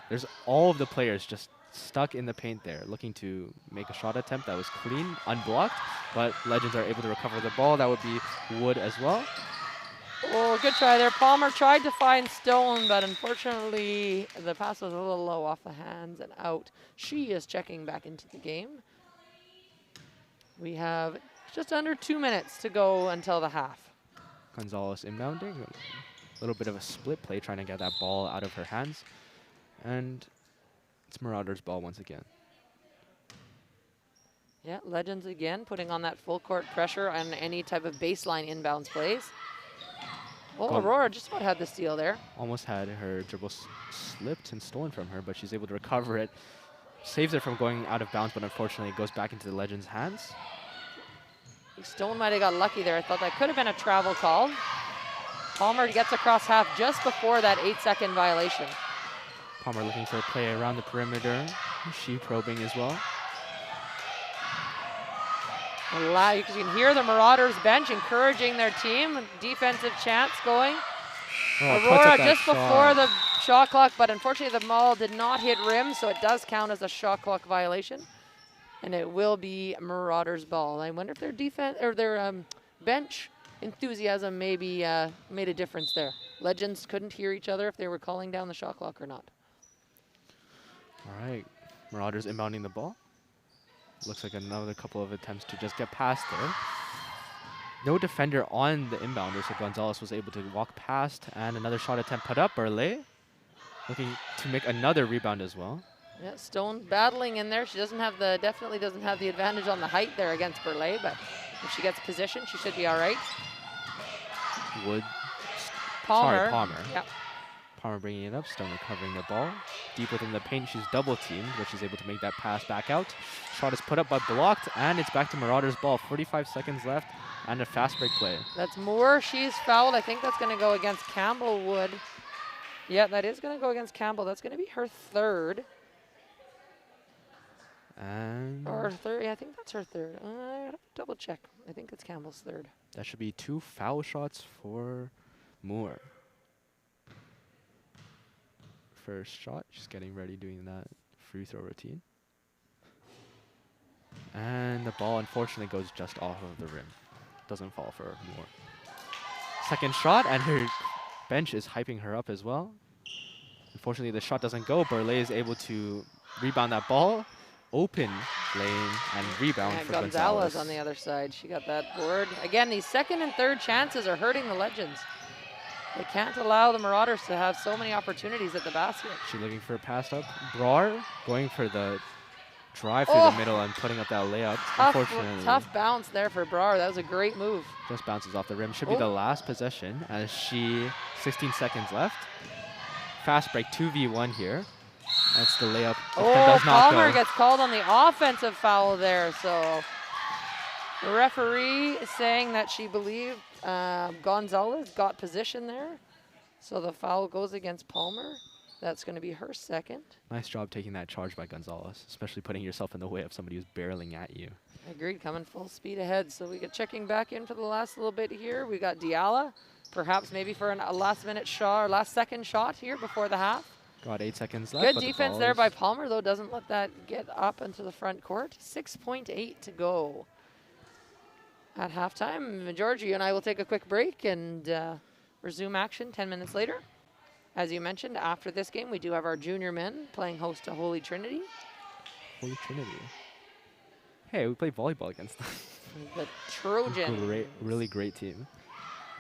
There's all of the players just stuck in the paint there, looking to make a shot attempt that was clean, unblocked, but Legends are able to recover the ball. That would be Wood as well. Oh, good try there. Palmer tried to find Stone, but unfortunately the pass was a little low off the hands and out. She is checking back into the game. We have just under 2 minutes to go until the half. Gonzalez inbounding. A little bit of a split play, trying to get that ball out of her hands. And it's Marauders' ball once again. Yeah, Legends again, putting on that full court pressure on any type of baseline inbounds plays. Oh, Aurora just about had the steal there. Almost had her dribble slipped and stolen from her, but she's able to recover it. Saves it from going out of bounds, but unfortunately it goes back into the Legends' hands. Stone might have got lucky there. I thought that could have been a travel call. Palmer gets across half just before that 8-second violation. Palmer looking for a play around the perimeter. She probing as well. You can hear the Marauders bench encouraging their team. Defensive chance going. Aurora just before the shot clock, but unfortunately the ball did not hit rim, so it does count as a shot clock violation. And it will be Marauders' ball. I wonder if their defense or their bench enthusiasm maybe made a difference there. Legends couldn't hear each other if they were calling down the shot clock or not. All right, Marauders inbounding the ball. Looks like another couple of attempts to just get past there. No defender on the inbounder, so Gonzalez was able to walk past, and another shot attempt put up. Burley looking to make another rebound as well. Yeah, Stone battling in there. She doesn't have the, definitely doesn't have the advantage on the height there against Burley, but if she gets position, she should be all right. Palmer. Palmer. Yep. Palmer bringing it up, Stone recovering the ball. Deep within the paint, she's double teamed, but she's able to make that pass back out. Shot is put up but blocked, and it's back to Marauders' ball. 45 seconds left, and a fast break play. That's Moore. She's fouled. I think that's going to go against Campbell Wood. Yeah, that is going to go against Campbell. That's going to be her third. And or third, yeah, I think that's her third. I have to double check. I think it's Campbell's third. That should be 2 foul shots for Moore. First shot, she's getting ready doing that free throw routine. And the ball unfortunately goes just off of the rim. Doesn't fall for Moore. Second shot, and her bench is hyping her up as well. Unfortunately, the shot doesn't go. Burley is able to rebound that ball. Open lane and rebound for Gonzalez. On the other side. She got that board. Again, these second and third chances are hurting the Legends. They can't allow the Marauders to have so many opportunities at the basket. She's looking for a pass up. Brar going for the drive through the middle and putting up that layup. Unfortunately. Tough bounce there for Brar. That was a great move. Just bounces off the rim. Should be the last possession as 16 seconds left. Fast break, 2v1 here. That's the layup. Palmer gets called on the offensive foul there. So the referee is saying that she believed Gonzalez got position there. So the foul goes against Palmer. That's going to be her second. Nice job taking that charge by Gonzalez, especially putting yourself in the way of somebody who's barreling at you. Agreed, coming full speed ahead. So we get checking back in for the last little bit here. We got Diala, perhaps maybe for a last-minute shot or last-second shot here before the half. Got 8 seconds left. Good defense there by Palmer, though. Doesn't let that get up into the front court. 6.8 to go at halftime. Georgie and I will take a quick break and resume action 10 minutes later. As you mentioned, after this game, we do have our junior men playing host to Holy Trinity. Holy Trinity. Hey, we played volleyball against them. The Trojans. Really great team,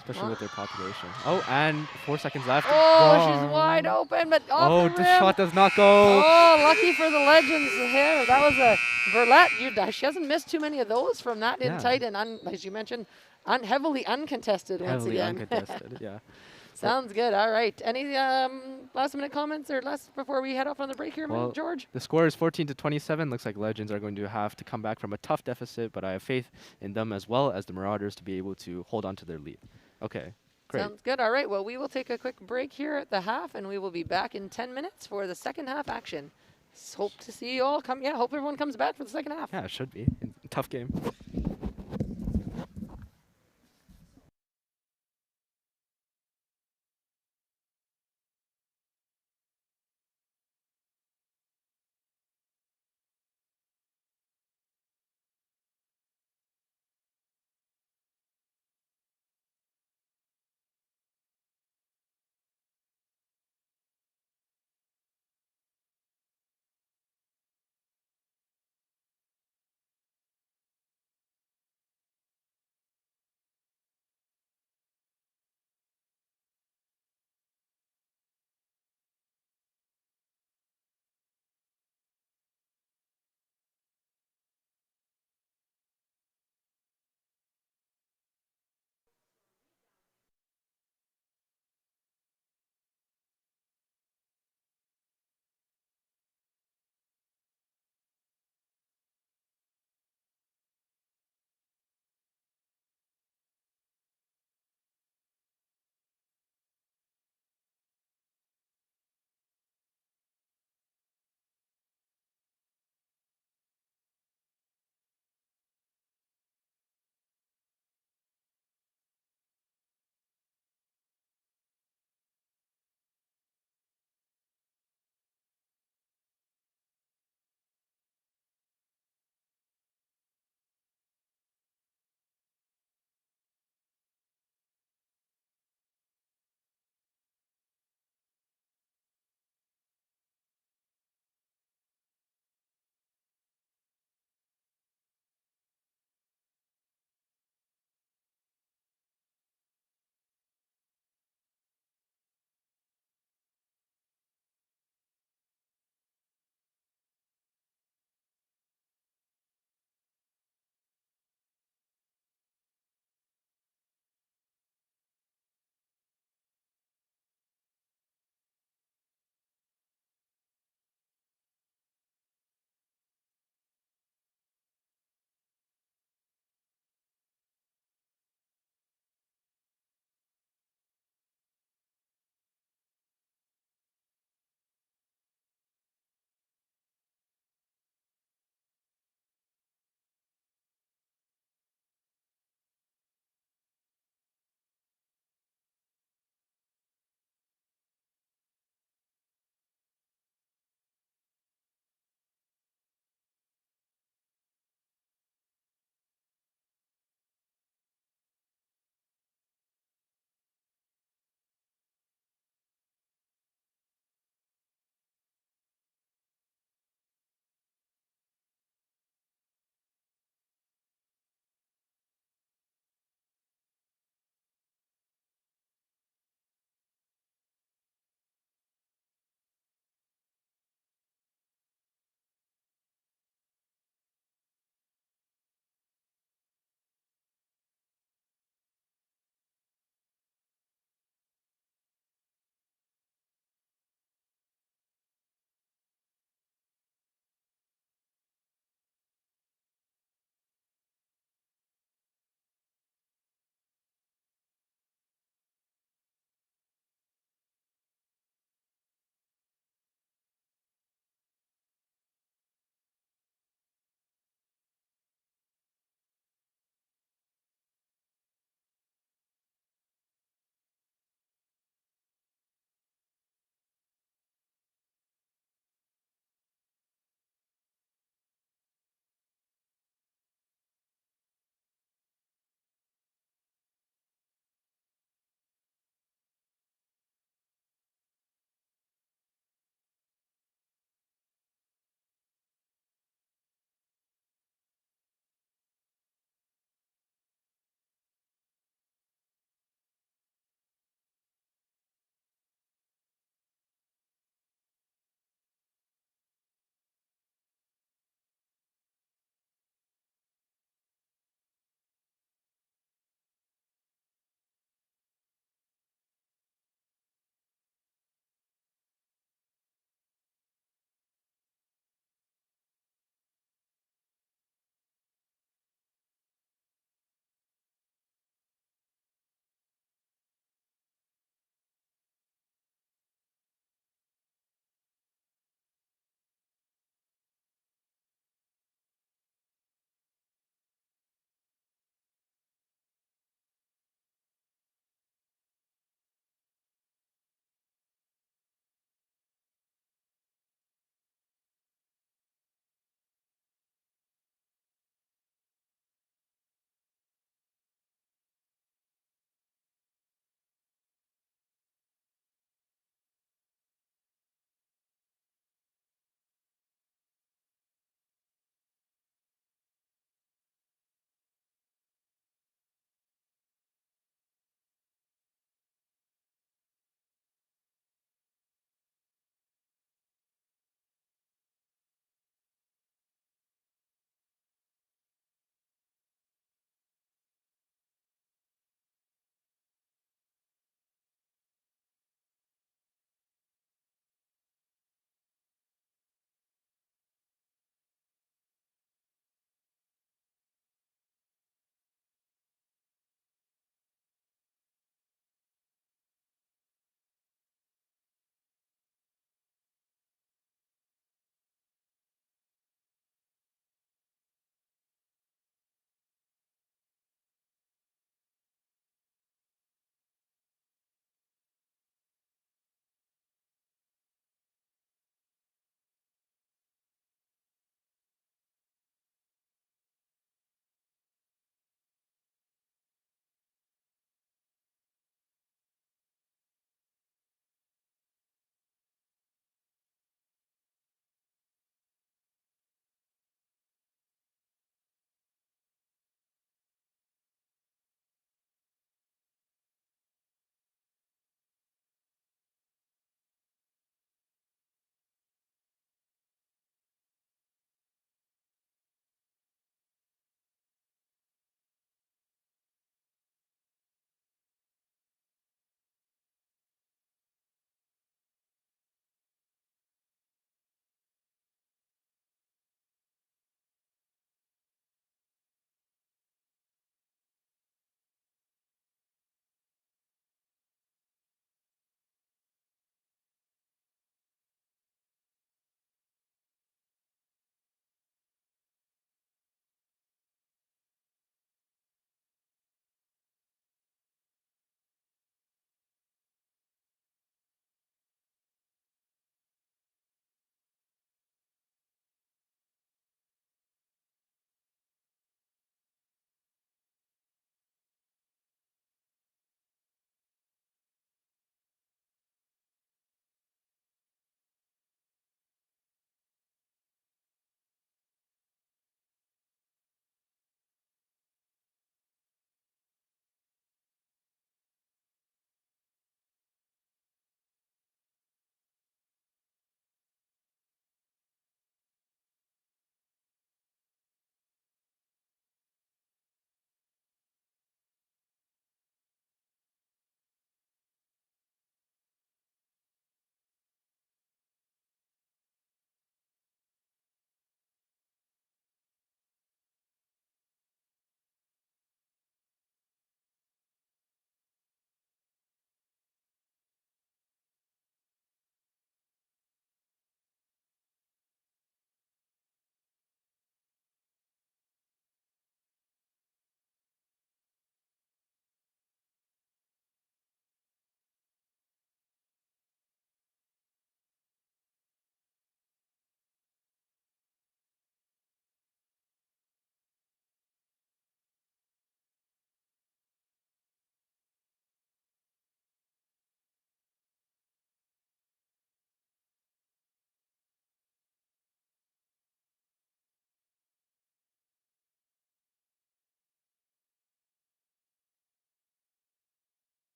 especially with their population. Oh, and 4 seconds left. Oh, she's wide open, but off Oh, the the rim. shot does not go. Oh, lucky for the Legends here. That was a Verlette. She hasn't missed too many of those from that in tight and, as you mentioned, heavily uncontested once Heavily again. uncontested, yeah. Sounds good. All right. Any last minute comments or last before we head off on the break here, George? The score is 14-27. Looks like Legends are going to have to come back from a tough deficit, but I have faith in them as well as the Marauders to be able to hold on to their lead. Okay, great. Sounds good. All right. Well, we will take a quick break here at the half, and we will be back in 10 minutes for the second half action. Hope to see you all come. Yeah, hope everyone comes back for the second half. Yeah, it should be. Tough game.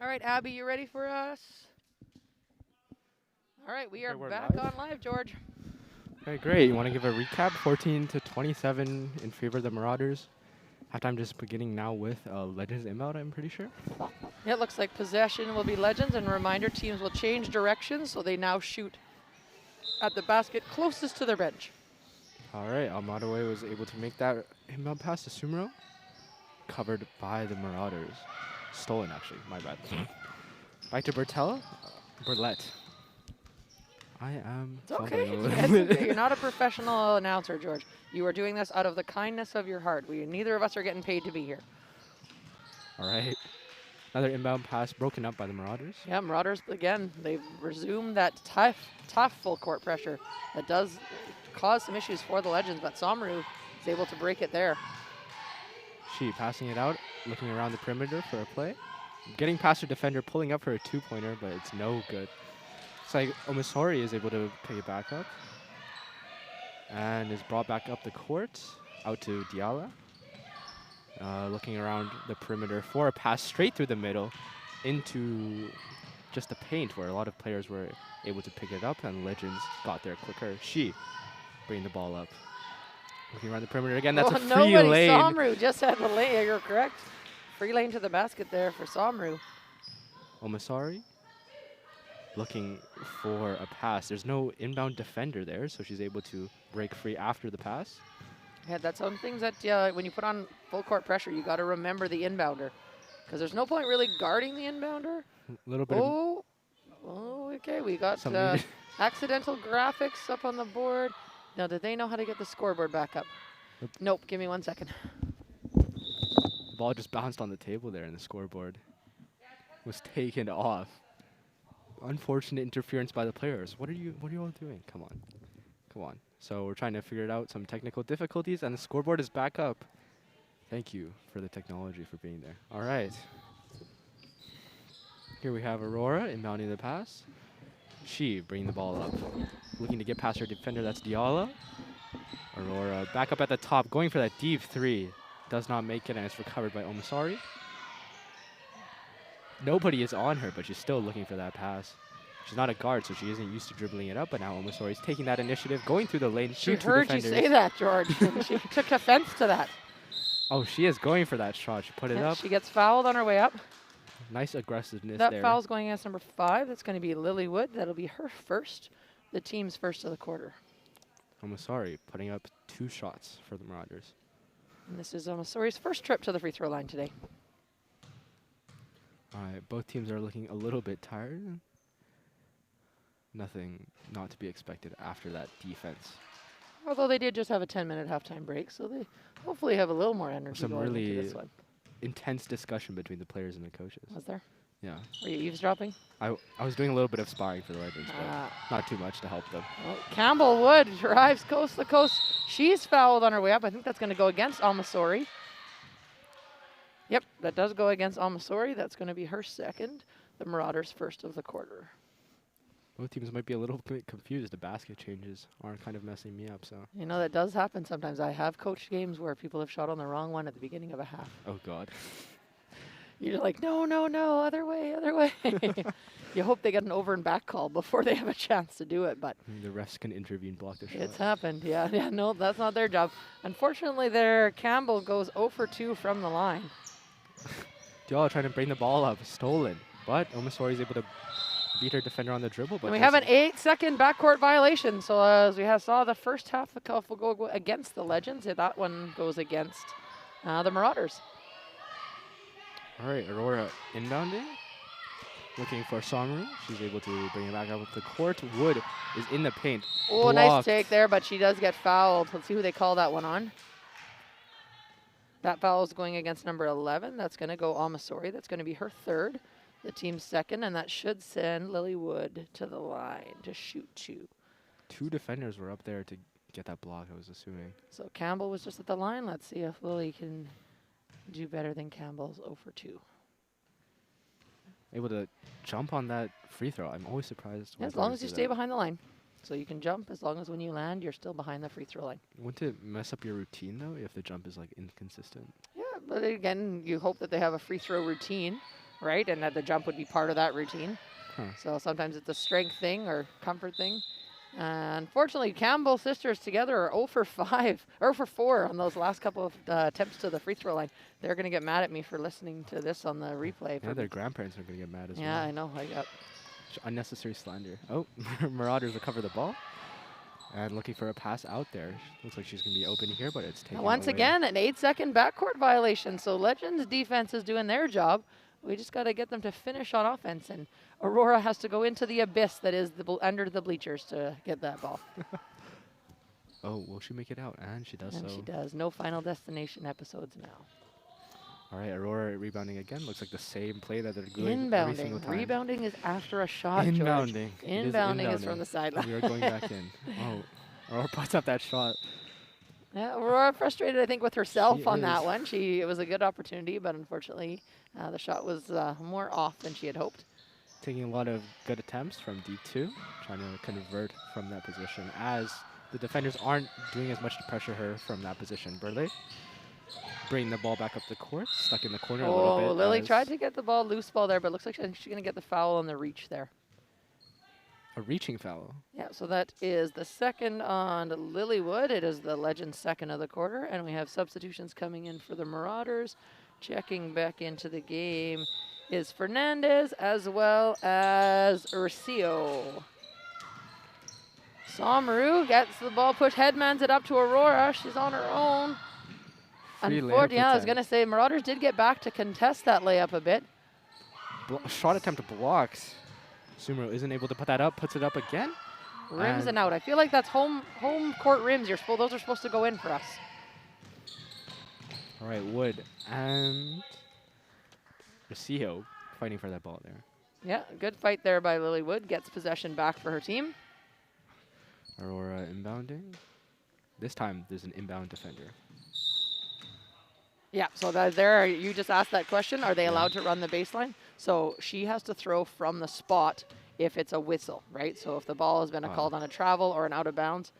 All right, Abby, you ready for us? All right, we are we're back live? on live, George. Okay, great. You want to give a recap? 14-27 in favor of the Marauders. Halftime just beginning now with Legends inbound, I'm pretty sure. It looks like possession will be Legends, and reminder, teams will change directions, so they now shoot at the basket closest to their bench. All right, Almadaway was able to make that inbound pass to Sumro. Covered by the Marauders. Stolen, actually. My bad. Back to Bertella. Berlette. I am It's okay. fumbling a little It's bit. okay. You're not a professional announcer, George. You are doing this out of the kindness of your heart. Neither of us are getting paid to be here. All right. Another inbound pass broken up by the Marauders. Yeah, Marauders, again, they've resumed that tough full court pressure that does cause some issues for the Legends, but Somru is able to break it there. She passing it out, looking around the perimeter for a play. Getting past her defender, pulling up for a two-pointer, but it's no good. It's like Omisori is able to pick it back up. And is brought back up the court, out to Diala. Looking around the perimeter for a pass straight through the middle into just the paint where a lot of players were able to pick it up and Legends got there quicker. She bringing the ball up. Looking around the perimeter again, that's a free lane. Somru just had the lane, you're correct. Free lane to the basket there for Somru. Omisari looking for a pass. There's no inbound defender there, so she's able to break free after the pass. Yeah, that's some things that when you put on full court pressure, you got to remember the inbounder, because there's no point really guarding the inbounder. A little bit oh, okay, we got accidental graphics up on the board. Now, did they know how to get the scoreboard back up? Nope, give me 1 second. The ball just bounced on the table there and the scoreboard was taken off. Unfortunate interference by the players. What are you all doing? Come on. Come on. So we're trying to figure it out, some technical difficulties, and the scoreboard is back up. Thank you for the technology for being there. All right. Here we have Aurora inbounding the pass. She bringing the ball up. Looking to get past her defender, that's Diala. Aurora back up at the top, going for that deep three. Does not make it, and it's recovered by Omisari. Nobody is on her, but she's still looking for that pass. She's not a guard, so she isn't used to dribbling it up, but now Omisori is taking that initiative, going through the lane. She heard you say that, George. She took offense to that. Oh, she is going for that shot. She put it up. She gets fouled on her way up. Nice aggressiveness there. That foul's going against number 5. That's going to be Lily Wood. That'll be her first, the team's first of the quarter. Omisori putting up 2 shots for the Marauders. And this is Omisori's first trip to the free throw line today. All right, both teams are looking a little bit tired. Nothing not to be expected after that defense. Although they did just have a 10-minute halftime break, so they hopefully have a little more energy Some going really into this one. Intense discussion between the players and the coaches. Was there? Yeah. Were you eavesdropping? I was doing a little bit of sparring for the Legends, but not too much to help them. Well, Campbell Wood drives coast to coast. She's fouled on her way up. I think that's going to go against Omisori. Yep, that does go against Omisori. That's going to be her second. The Marauders' first of the quarter. Both teams might be a little bit confused. The basket changes are kind of messing me up. So you know, that does happen sometimes. I have coached games where people have shot on the wrong one at the beginning of a half. Oh, God. You're like, no, other way, other way. You hope they get an over and back call before they have a chance to do it, but the refs can intervene, block the shot. It's happened, yeah. No, that's not their job. Unfortunately, Campbell goes 0 for 2 from the line. Diala trying to bring the ball up, stolen, but Omisori is able to beat her defender on the dribble. But and we have an 8-second backcourt violation. So as we saw the first half, the cuff will go against the Legends. That one goes against the Marauders. All right, Aurora inbounding. Looking for Somru. She's able to bring it back up with the court. Wood is in the paint. Oh, nice take there, but she does get fouled. Let's see who they call that one on. That foul is going against number 11. That's going to go Omisori. That's going to be her third, the team's second, and that should send Lily Wood to the line to shoot 2. 2 defenders were up there to get that block, I was assuming. So Campbell was just at the line. Let's see if Lily can do better than Campbell's 0 for 2. Able to jump on that free throw. I'm always surprised. Yeah, as long as you stay behind the line. So you can jump as long as when you land, you're still behind the free throw line. Wouldn't it mess up your routine, though, if the jump is, like, inconsistent? Yeah, but again, you hope that they have a free throw routine. right? And that the jump would be part of that routine. Huh. So sometimes it's a strength thing or comfort thing. Unfortunately, Campbell sisters together are 0 for 5, or for 4 on those last couple of attempts to the free throw line. They're going to get mad at me for listening to this on the replay. Yeah, their grandparents are going to get mad as well. Yeah, I know. Unnecessary slander. Oh, Marauders recover the ball. And looking for a pass out there. Looks like she's going to be open here, but it's taken Once away. again, an 8-second backcourt violation. So Legends defense is doing their job. We just got to get them to finish on offense. And Aurora has to go into the abyss that is under the bleachers to get that ball. Oh, will she make it out? And she does. And so. she does. No Final Destination episodes now. All right, Aurora rebounding again. Looks like the same play that they're doing every single Inbounding. time. Rebounding is after a shot, George. Inbounding. Inbounding is from the sideline. We are going back in. Oh, Aurora puts up that shot. Yeah, Aurora frustrated, I think, with herself She on that is. one. It was a good opportunity, but unfortunately, the shot was more off than she had hoped. Taking a lot of good attempts from D2, trying to convert from that position as the defenders aren't doing as much to pressure her from that position. Burley bringing the ball back up the court, stuck in the corner a little bit. Oh, Lily tried to get the ball, loose ball there, but looks like she's going to get the foul on the reach there. A reaching foul. Yeah, so that is the second on Lilywood. It is the Legends' second of the quarter, and we have substitutions coming in for the Marauders. Checking back into the game is Fernandez as well as Urcio. Somaru gets the ball pushed, headmans it up to Aurora. She's on her own. Unfortunately, yeah, I was going to say Marauders did get back to contest that layup a bit. Shot attempt blocks. Sumeru isn't able to put that up, puts it up again. Rims and out. I feel like that's home court rims. Those are supposed to go in for us. All right, Wood and Rocio fighting for that ball there. Yeah, good fight there by Lilywood. Gets possession back for her team. Aurora inbounding. This time, there's an inbound defender. Yeah, so you just asked that question. Are they allowed to run the baseline? So she has to throw from the spot if it's a whistle, right? So if the ball has been called on a travel or an out of bounds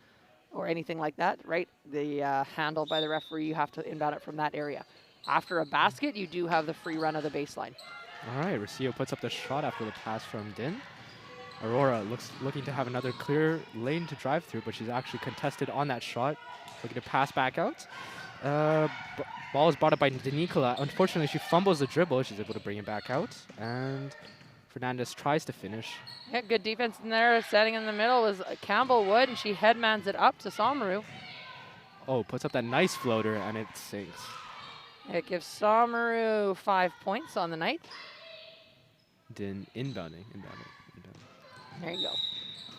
or anything like that, right? The handle by the referee, you have to inbound it from that area. After a basket, you do have the free run of the baseline. All right, Rocio puts up the shot after the pass from Din. Aurora looking to have another clear lane to drive through, but she's actually contested on that shot. Looking to pass back out. Ball is brought up by Denicola. Unfortunately, she fumbles the dribble. She's able to bring it back out. And Fernandez tries to finish. Yeah, good defense in there. Standing in the middle was Campbell Wood, and she headmans it up to Somaru. Oh, puts up that nice floater, and it sinks. It gives Somaru 5 points on the night. Din inbounding. There you go.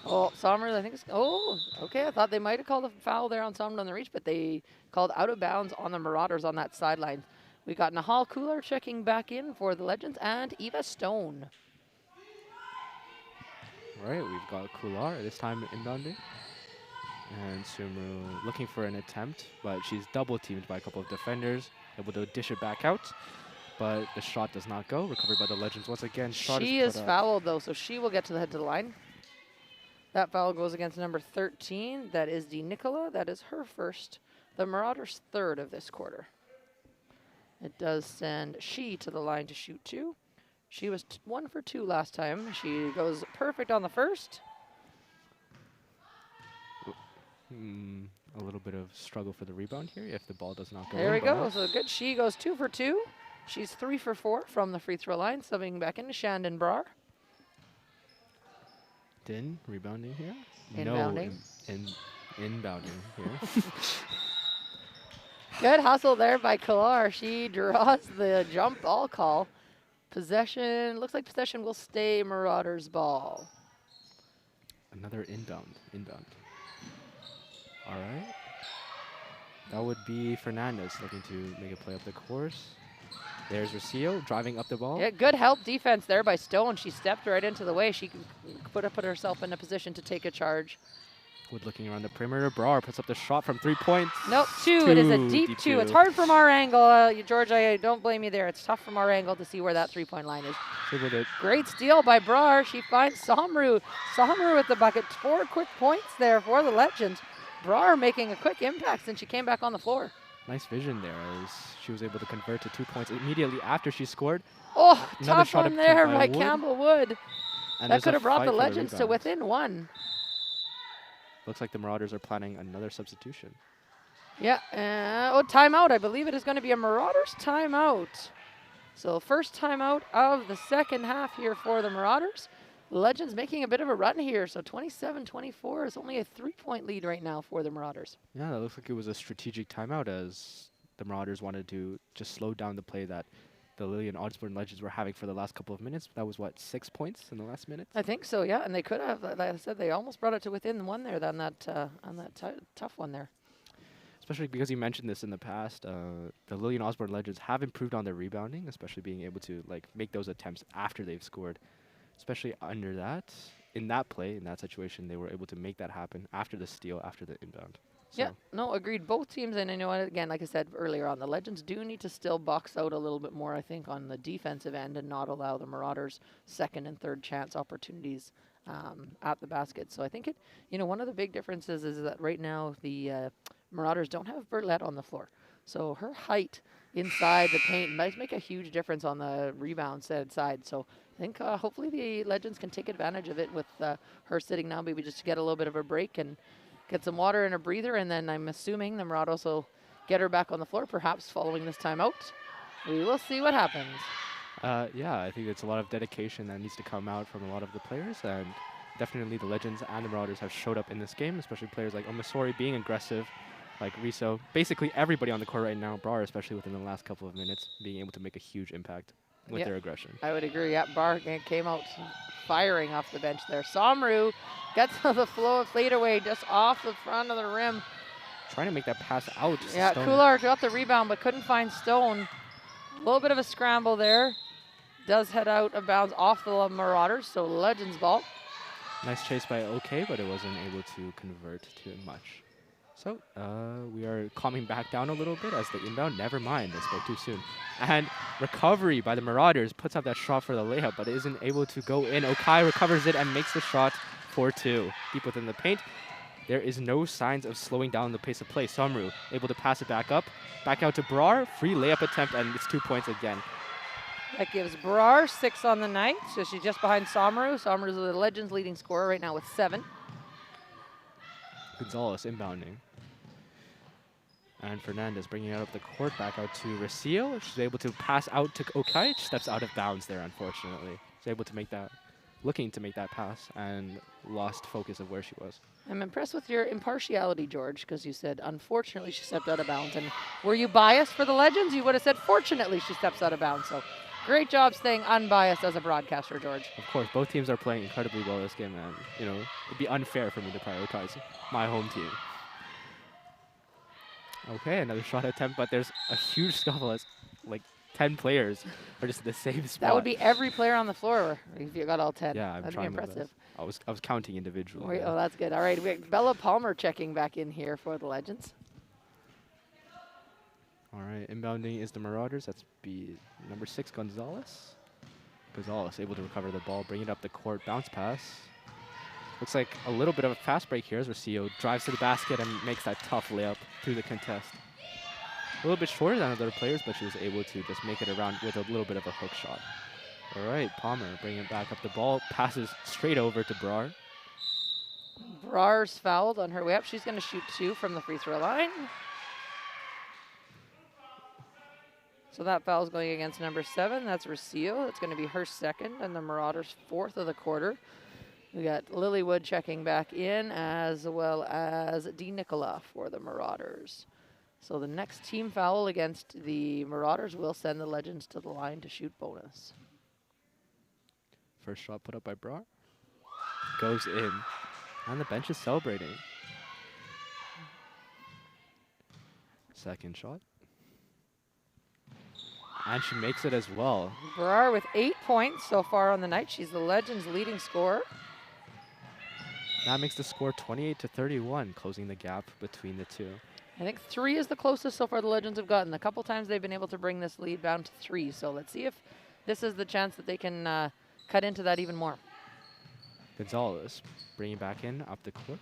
Oh, Somaru, I think it's... Oh, okay. I thought they might have called a foul there on Somaru on the reach, but they called out of bounds on the Marauders on that sideline. We got Nahal Cooler checking back in for the Legends and Eva Stone. All right, we've got Kular this time inbounding. And Sumeru looking for an attempt, but she's double teamed by a couple of defenders, able to dish it back out. But the shot does not go. Recovered by the Legends once again. She is fouled, though, so she will get to the head to the line. That foul goes against number 13. That is Denicola. That is her first. The Marauders' third of this quarter. It does send she to the line to shoot 2. She was 1 for 2 last time. She goes perfect on the first. A little bit of struggle for the rebound here if the ball does not go There in. we go. So good. She goes 2 for 2. She's 3 for 4 from the free throw line. Subbing back into Shandon Brar. Din rebounding here. Inbounding. No, inbounding here. Good hustle there by Kalar. She draws the jump ball call. Possession, looks like possession will stay Marauders ball. Another inbound. All right. That would be Fernandez looking to make a play up the course. There's Rocio driving up the ball. Yeah, good help defense there by Stone. She stepped right into the way. She can put herself in a position to take a charge. Wood looking around the perimeter. Brar puts up the shot from 3 points. Nope, 2. It is a deep 2. It's hard from our angle. George, I don't blame you there. It's tough from our angle to see where that 3-point line is. Great steal by Brar. She finds Somaru. Somaru with the bucket. 4 quick points there for the Legends. Brar making a quick impact since she came back on the floor. Nice vision there as she was able to convert to 2 points immediately after she scored. Oh, Another tough shot one attempt there by by Wood. Campbell Wood. And That there's could a have brought fight the for Legends to rebounds. within 1. Looks like the Marauders are planning another substitution. Yeah, oh, timeout. I believe it is going to be a Marauders timeout. So first timeout of the second half here for the Marauders. Legends making a bit of a run here. So 27-24 is only a 3-point lead right now for the Marauders. Yeah, that looks like it was a strategic timeout as the Marauders wanted to just slow down the play that the Lily and Osborne Legends were having for the last couple of minutes. That was, what, 6 points in the last minute? I think so, yeah. And they could have, like I said, they almost brought it to within 1 there on that tough one there. Especially because you mentioned this in the past, the Lily and Osborne Legends have improved on their rebounding, especially being able to like make those attempts after they've scored. Especially under that, in that play, in that situation, they were able to make that happen after the steal, after the inbound. So Yeah, no, agreed. Both teams, and you know what, again, like I said earlier on, the Legends do need to still box out a little bit more, I think, on the defensive end and not allow the Marauders second and third chance opportunities at the basket. So I think one of the big differences is that right now the Marauders don't have Burlette on the floor. So her height inside the paint might make a huge difference on the rebound side. So I think hopefully the Legends can take advantage of it with her sitting now, maybe just to get a little bit of a break and get some water and a breather. And then I'm assuming the Marauders will get her back on the floor, perhaps following this timeout. We will see what happens. Yeah, I think it's a lot of dedication that needs to come out from a lot of the players, and definitely the Legends and the Marauders have showed up in this game, especially players like Omasori being aggressive, like Riso. Basically everybody on the court right now, Brar especially within the last couple of minutes, being able to make a huge impact with their aggression. I would agree. Yeah, Bar came out firing off the bench there. Somru gets the flow of fadeaway just off the front of the rim. Trying to make that pass out. Yeah, Kular got the rebound but couldn't find Stone. A little bit of a scramble there. Does head out of bounds off the Marauders, so Legends ball. Nice chase by OK, but it wasn't able to convert to much. So we are calming back down a little bit as the inbound. Never mind, I spoke too soon. And recovery by the Marauders puts up that shot for the layup, but isn't able to go in. Okai recovers it and makes the shot for 2. Deep within the paint. There is no signs of slowing down the pace of play. Samru able to pass it back up. Back out to Brar. Free layup attempt, and it's 2 points again. That gives Brar 6 on the night, so she's just behind Samru. Samru's the Legends leading scorer right now with 7. Gonzalez inbounding. And Fernandez bringing it up the court, back out to Recio. She's able to pass out to Okai. Steps out of bounds there, unfortunately. She's able to make that, looking to make that pass, and lost focus of where she was. I'm impressed with your impartiality, George, because you said, unfortunately, she stepped out of bounds. And were you biased for the Legends? You would have said, fortunately, she steps out of bounds. So great job staying unbiased as a broadcaster, George. Of course, both teams are playing incredibly well this game, and it'd be unfair for me to prioritize my home team. Okay, another shot attempt, but there's a huge scuffle as like 10 players are just in the same spot. That would be every player on the floor if you got all 10. Yeah, I'm That'd trying be my impressive. best. I was counting individually. Wait, oh, that's good. All right, we got Bella Palmer checking back in here for the Legends. All right, inbounding is the Marauders. That's be number 6, Gonzalez. Gonzalez able to recover the ball, bring it up the court, bounce pass. Looks like a little bit of a fast break here as Rocio drives to the basket and makes that tough layup through the contest. A little bit shorter than other players, but she was able to just make it around with a little bit of a hook shot. All right, Palmer bringing it back up the ball, passes straight over to Brar. Brar's fouled on her way up. She's going to shoot 2 from the free throw line. So that foul is going against number 7. That's Rocio. That's going to be her 2nd, and the Marauders' 4th of the quarter. We got Lilywood checking back in, as well as DiNicola for the Marauders. So the next team foul against the Marauders will send the Legends to the line to shoot bonus. First shot put up by Brar. Goes in. And the bench is celebrating. Second shot. And she makes it as well. Brar with 8 points so far on the night. She's the Legends' leading scorer. That makes the score 28-31, closing the gap between the two. I think 3 is the closest so far the Legends have gotten. A couple times they've been able to bring this lead down to 3. So let's see if this is the chance that they can cut into that even more. Gonzalez bringing back in up the court.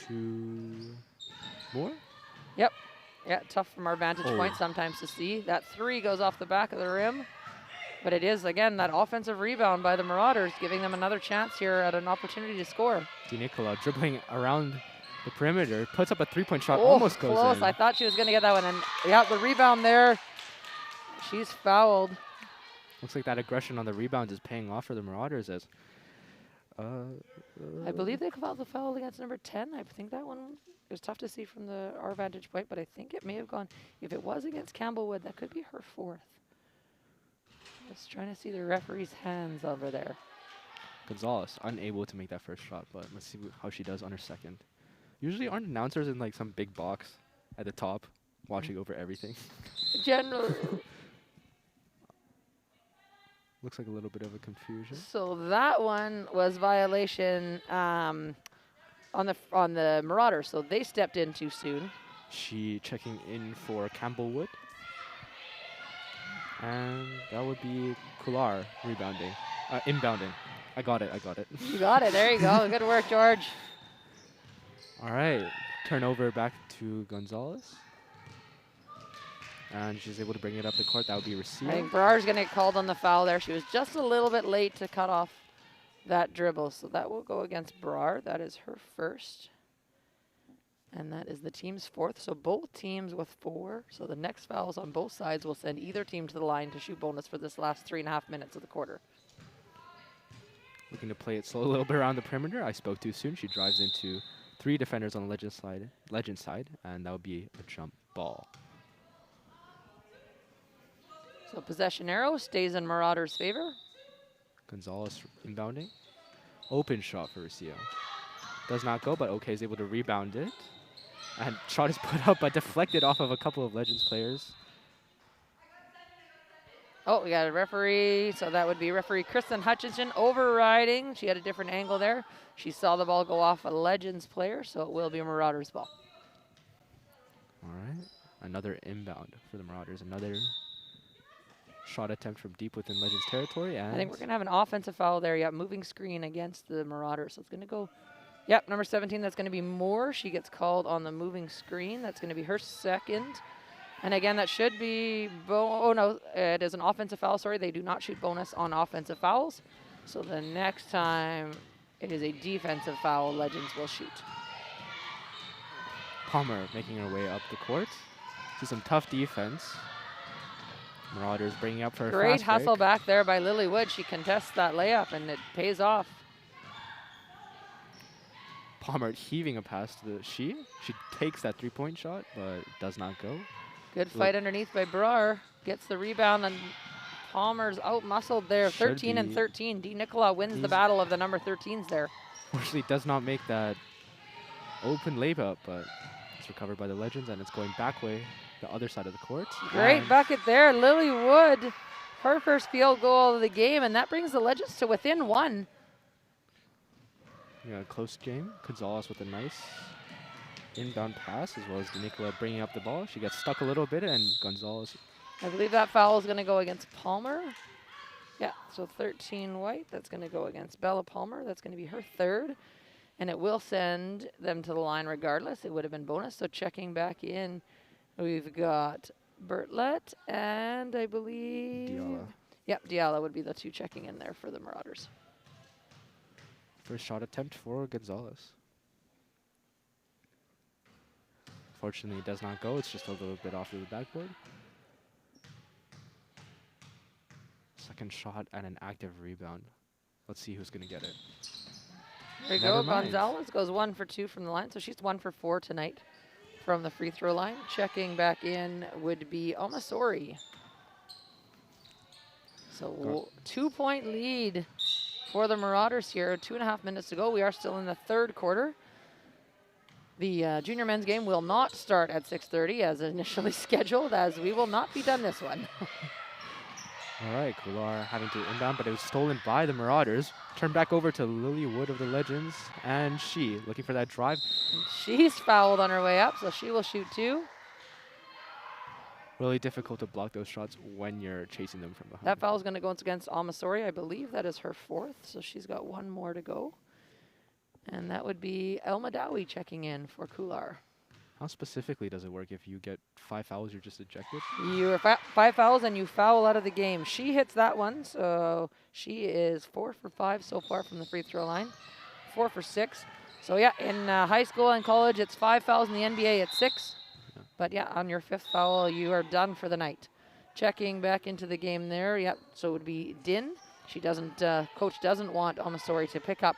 2 more? Yep. Yeah, tough from our vantage point sometimes to see. That 3 goes off the back of the rim. But it is, again, that offensive rebound by the Marauders, giving them another chance here at an opportunity to score. DiNicola dribbling around the perimeter, puts up a 3-point shot, Oh, almost goes close. in. I thought she was going to get that one. And yeah, the rebound there. She's fouled. Looks like that aggression on the rebound is paying off for the Marauders as I believe they called the foul against number 10. I think that one, it was tough to see from our vantage point, but I think it may have gone, if it was against Campbellwood, that could be her 4th. Just trying to see the referee's hands over there. Gonzalez unable to make that first shot, but let's see how she does on her second. Usually aren't announcers in like some big box at the top watching over everything? General. Looks like a little bit of a confusion. So that one was violation on the Marauders, so they stepped in too soon. She checking in for Campbellwood. And that would be Kular rebounding, inbounding. I got it. You got it. There you go. Good work, George. All right. Turnover back to Gonzalez. And she's able to bring it up the court. That would be Rocio. I think Brar's going to get called on the foul there. She was just a little bit late to cut off that dribble. So that will go against Brar. That is her first. And that is the team's 4th. So both teams with 4. So the next fouls on both sides will send either team to the line to shoot bonus for this last 3.5 minutes of the quarter. Looking to play it slow a little bit around the perimeter. I spoke too soon. She drives into 3 defenders on the legend side, and that would be a jump ball. So possession arrow stays in Marauders' favor. Gonzalez inbounding. Open shot for Rocio. Does not go, but OK is able to rebound it. And shot is put up, but deflected off of a couple of Legends players. Oh, we got a referee. So that would be referee Kristen Hutchinson overriding. She had a different angle there. She saw the ball go off a Legends player, so it will be a Marauders ball. All right. Another inbound for the Marauders. Another shot attempt from deep within Legends territory. And I think we're going to have an offensive foul there. Yeah, moving screen against the Marauders. So it's going to go, yep, number 17, that's going to be Moore. She gets called on the moving screen. That's going to be her second. And again, that should be, oh no, it is an offensive foul. Sorry, they do not shoot bonus on offensive fouls. So the next time it is a defensive foul, Legends will shoot. Palmer making her way up the court. See some tough defense. Marauders bringing up for a Great fast hustle break. back there by Lily Wood. She contests that layup, and it pays off. Palmer heaving a pass to the She takes that 3-point shot, but does not go. Good fight underneath by Brar. Gets the rebound, and Palmer's out-muscled there. Should 13 and be. 13. DiNicola wins the battle of the number 13s there. Fortunately, does not make that open layup, but it's recovered by the Legends, and it's going back way, the other side of the court. Great And bucket there. Lily Wood, her first field goal of the game, and that brings the Legends to within 1. yeah, close game. Gonzalez with a nice inbound pass, as well as DiNicola bringing up the ball. She gets stuck a little bit, and Gonzalez. I believe that foul is going to go against Palmer. Yeah, so 13 white. That's going to go against Bella Palmer. That's going to be her 3rd. And it will send them to the line regardless. It would have been bonus. So checking back in, we've got Bertlett and I believe Diala. Yep, Diala would be the 2 checking in there for the Marauders. First shot attempt for Gonzalez. Fortunately, it does not go. It's just a little bit off of the backboard. Second shot and an active rebound. Let's see who's going to get it. There you Never go. mind. Gonzalez goes 1 for 2 from the line. So she's 1 for 4 tonight from the free throw line. Checking back in would be Omasori. So 2-point lead for the Marauders here. 2.5 minutes to go. We are still in the 3rd quarter. The junior men's game will not start at 6:30 as initially scheduled, as we will not be done this one. All right, Kular having to inbound, but it was stolen by the Marauders. Turned back over to Lily Wood of the Legends, and she looking for that drive. And she's fouled on her way up, so she will shoot 2. Really difficult to block those shots when you're chasing them from behind. That foul is going to go against Omasori. I believe that is her 4th, so she's got 1 more to go. And that would be Elma Dowie checking in for Kular. How specifically does it work if you get 5 fouls, you're just ejected? You're 5 fouls and you foul out of the game. She hits that one, so she is 4 for 5 so far from the free throw line. 4 for 6. So yeah, in high school and college, it's 5 fouls. In the NBA, it's 6. Yeah. But yeah, on your 5th foul, you are done for the night. Checking back into the game there. Yep. So it would be Din. She doesn't. Coach doesn't want Omasori to pick up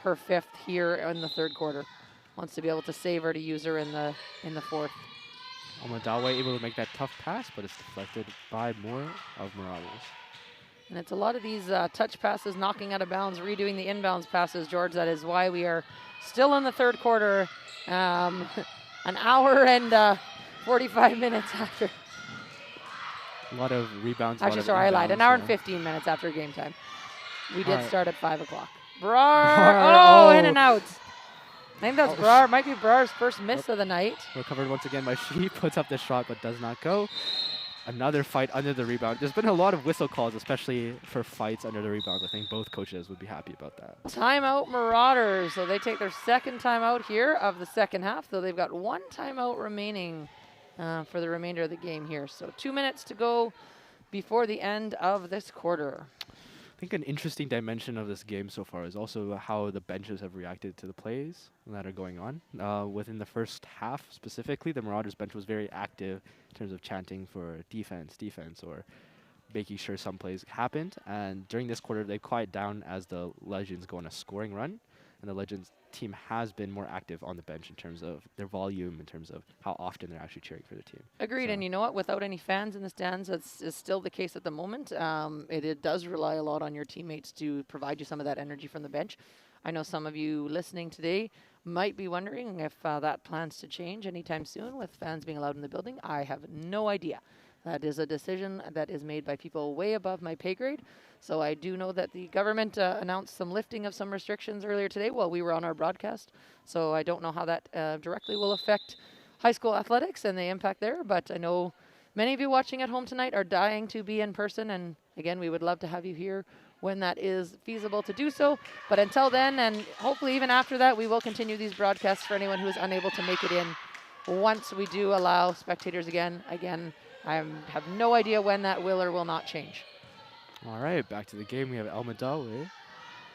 her 5th here in the 3rd quarter. Wants to be able to save her to use her in the 4th. Omadawe able to make that tough pass, but it's deflected by more of Marauders. And it's a lot of these touch passes, knocking out of bounds, redoing the inbounds passes, George. That is why we are still in the 3rd quarter, an hour and 45 minutes after. A lot of rebounds. Actually, sorry, I lied. An hour and 15 minutes after game time. We did start at 5 o'clock. Brar, in and out. I think that's Brar. Might be Brar's first miss of the night. Recovered once again by She. Puts up the shot, but does not go. Another fight under the rebound. There's been a lot of whistle calls, especially for fights under the rebounds. I think both coaches would be happy about that. Timeout Marauders. So they take their 2nd timeout here of the 2nd half. So they've got 1 timeout remaining for the remainder of the game here. So 2 minutes to go before the end of this quarter. I think an interesting dimension of this game so far is also how the benches have reacted to the plays that are going on. Within the first half specifically, the Marauders bench was very active in terms of chanting for defense, or making sure some plays happened. And during this quarter, they quiet down as the Legends go on a scoring run. And the Legends team has been more active on the bench in terms of their volume, in terms of how often they're actually cheering for the team. Agreed, so. And you know what? Without any fans in the stands, that's still the case at the moment. It does rely a lot on your teammates to provide you some of that energy from the bench. I know some of you listening today might be wondering if that plans to change anytime soon with fans being allowed in the building. I have no idea. That is a decision that is made by people way above my pay grade. So I do know that the government announced some lifting of some restrictions earlier today while we were on our broadcast. So I don't know how that directly will affect high school athletics and the impact there. But I know many of you watching at home tonight are dying to be in person. And again, we would love to have you here when that is feasible to do so. But until then, and hopefully even after that, we will continue these broadcasts for anyone who is unable to make it in once we do allow spectators again. I have no idea when that will or will not change. All right, back to the game. We have Elmadawe.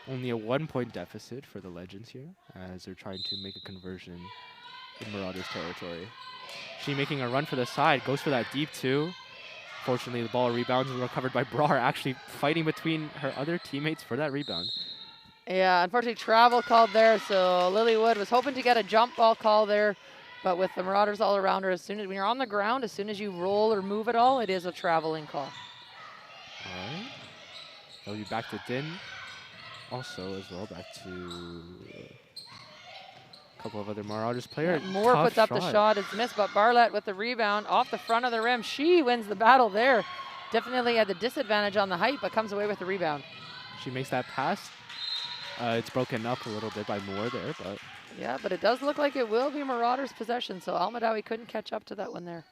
Only a 1-point deficit for the Legends here as they're trying to make a conversion in Marauders territory. She making a run for the side, goes for that deep 2. Fortunately, the ball rebounds and recovered by Brar, actually fighting between her other teammates for that rebound. Yeah, unfortunately, travel called there, so Lilywood was hoping to get a jump ball call there. But with the Marauders all around her, when you're on the ground, as soon as you roll or move at all, it is a traveling call. All right. They'll be back to Din. Also, as well, back to a couple of other Marauders players. Yeah, Moore puts up the shot. It's missed, but Barlett with the rebound off the front of the rim. She wins the battle there. Definitely had the disadvantage on the height, but comes away with the rebound. She makes that pass. It's broken up a little bit by Moore there, but... Yeah, but it does look like it will be Marauders' possession, so Almadawi couldn't catch up to that one there.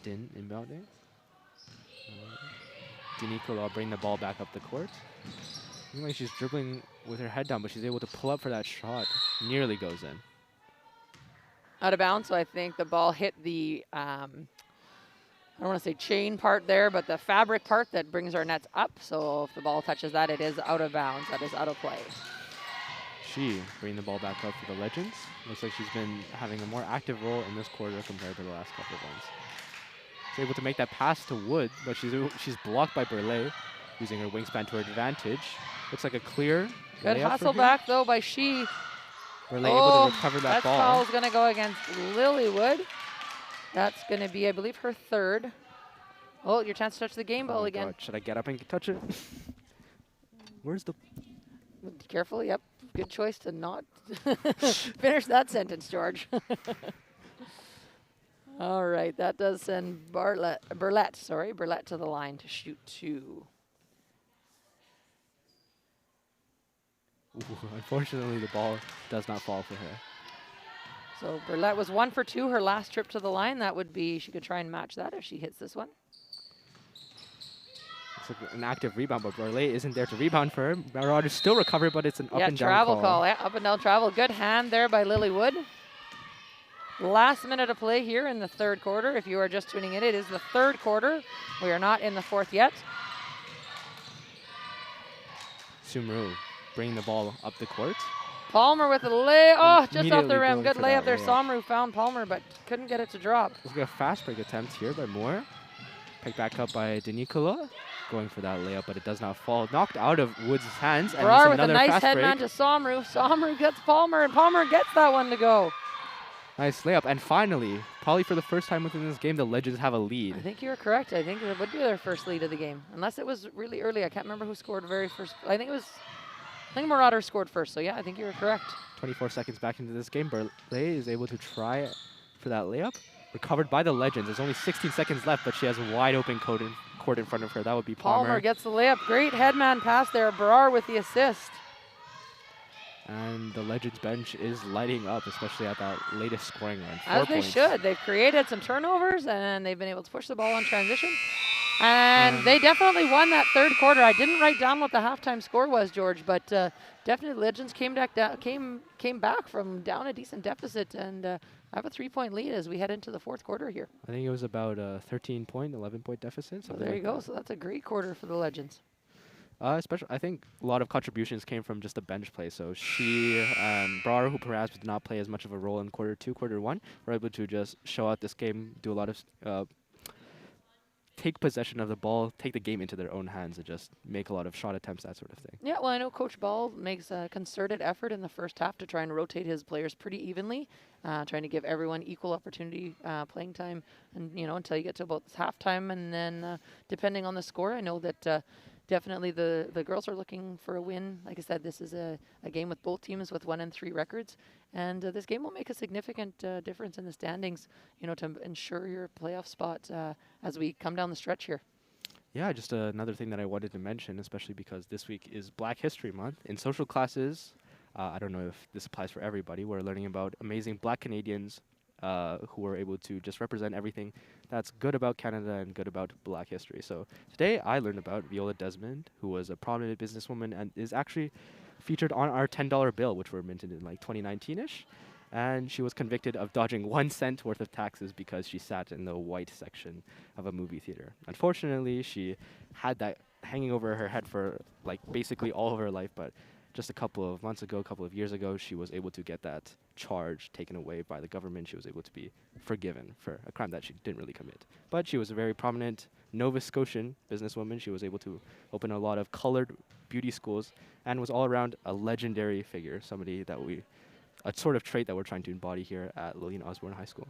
Din inbounding. Dinico will bring the ball back up the court. Looks like she's dribbling with her head down, but she's able to pull up for that shot. Nearly goes in. Out of bounds, so I think the ball hit the, I don't want to say chain part there, but the fabric part that brings our nets up. So if the ball touches that, it is out of bounds. That is out of play. She bringing the ball back up for the Legends. Looks like she's been having a more active role in this quarter compared to the last couple of ones. She's able to make that pass to Wood, but she's blocked by Burley, using her wingspan to her advantage. Looks like a clear. Good hustle back though by She. Burley able to recover that ball. That foul is going to go against Lilywood. That's going to be, I believe, her 3rd. Oh, your chance to touch the game ball again. God. Should I get up and touch it? Where's the... Be careful, yep. Good choice to not finish that sentence, George. All right, that does send Burlett to the line to shoot 2. Ooh, unfortunately, the ball does not fall for her. So Burlett was 1 for 2 her last trip to the line. That would be, she could try and match that if she hits this one. It's like an active rebound, but Burley isn't there to rebound for her. Marauders still recover, but it's an up and down travel call. Yeah, up and down travel. Good hand there by Lilywood. Last minute of play here in the third quarter. If you are just tuning in, it is the third quarter. We are not in the fourth yet. Sumru bringing the ball up the court. Palmer with a lay. Oh, just off Immediately the rim. going Good for layup that there. layup. Somru found Palmer, but couldn't get it to drop. Let's get a fast break attempt here by Moore. Picked back up by Denicola. Going for that layup, but it does not fall. Knocked out of Woods' hands. And Brar it's with a another nice fast headman break. to Somru. Somru gets Palmer, and Palmer gets that one to go. Nice layup. And finally, probably for the first time within this game, the Legends have a I lead. think you're correct. I think it would be their first lead of the game, unless it was really early. I can't remember who scored very first. I think Marauders scored first. So yeah, I think you were correct. 24 seconds back into this game. Burley is able to try for that layup. Recovered by the Legends. There's only 16 seconds left, but she has a wide open court in front of her. That would be Palmer. Palmer gets the layup. Great headman pass there. Brar with the assist. And the Legends bench is lighting up, especially at that latest scoring run. As they should. They've created some turnovers, and they've been able to push the ball on transition. And they definitely won that third quarter. I didn't write down what the halftime score was, George, but definitely Legends came back from down a decent deficit and have a 3-point lead as we head into the fourth quarter here. I think it was about a 13-point, 11-point deficit. So there you go. So that's a great quarter for the Legends. Especially, I think a lot of contributions came from just the bench play. So she, Brar, who perhaps did not play as much of a role in quarter 2, quarter 1, were able to just show out this game, do a lot of take possession of the ball, take the game into their own hands, and just make a lot of shot attempts, that sort of thing. Yeah, well, I know Coach Ball makes a concerted effort in the first half to try and rotate his players pretty evenly, trying to give everyone equal opportunity playing time, and until you get to about halftime, and then depending on the score, I know that definitely the girls are looking for a win. Like I said, this is a game with both teams with 1-3 records, and this game will make a significant difference in the standings, to ensure your playoff spot as we come down the stretch here. Yeah, just another thing that I wanted to mention, especially because this week is Black History Month. In social classes, I don't know if this applies for everybody, we're learning about amazing Black Canadians who were able to just represent everything that's good about Canada and good about Black history. So today I learned about Viola Desmond, who was a prominent businesswoman and is actually featured on our $10 bill, which were minted in like 2019-ish. And she was convicted of dodging 1 cent worth of taxes because she sat in the white section of a movie theater. Unfortunately, she had that hanging over her head for like basically all of her life, but just a couple of months ago, a couple of years ago, she was able to get that charge taken away by the government. She was able to be forgiven for a crime that she didn't really commit. But she was a very prominent Nova Scotian businesswoman. She was able to open a lot of colored beauty schools and was all around a legendary figure, somebody that a sort of trait that we're trying to embody here at Lillian Osborne High School.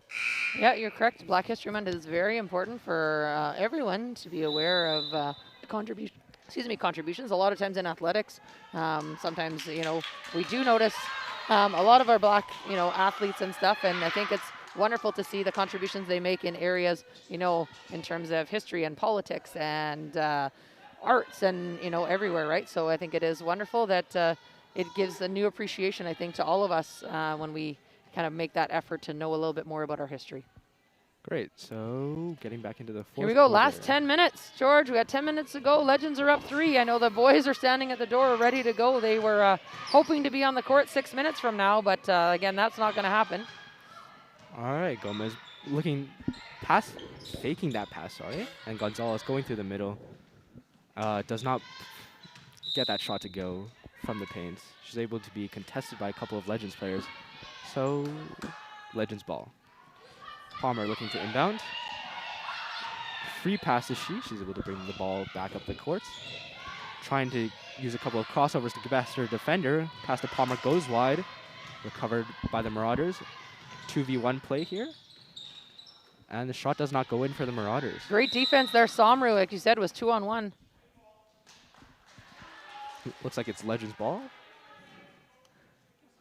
Yeah, you're correct. Black History Month is very important for everyone to be aware of contributions. A lot of times in athletics, sometimes, we do notice a lot of our Black, athletes and stuff, and I think it's wonderful to see the contributions they make in areas, in terms of history and politics and arts and, everywhere, right? So I think it is wonderful that it gives a new appreciation, I think, to all of us when we kind of make that effort to know a little bit more about our history. Great. So getting back into the fourth Here we go. quarter. Last 10 minutes. George, we got 10 minutes to go. Legends are up 3. I know the boys are standing at the door ready to go. They were hoping to be on the court 6 minutes from now, but again, that's not going to happen. All right, Gomez faking that pass, sorry. And Gonzalez going through the middle. Does not get that shot to go from the paint. She's able to be contested by a couple of Legends players. So, Legends ball. Palmer looking to inbound. Free pass is she. She's able to bring the ball back up the court. Trying to use a couple of crossovers to get past her defender. Pass to Palmer goes wide. Recovered by the Marauders. 2v1 play here. And the shot does not go in for the Marauders. Great defense there. Somru, like you said, was 2-on-1. Looks like it's Legends ball.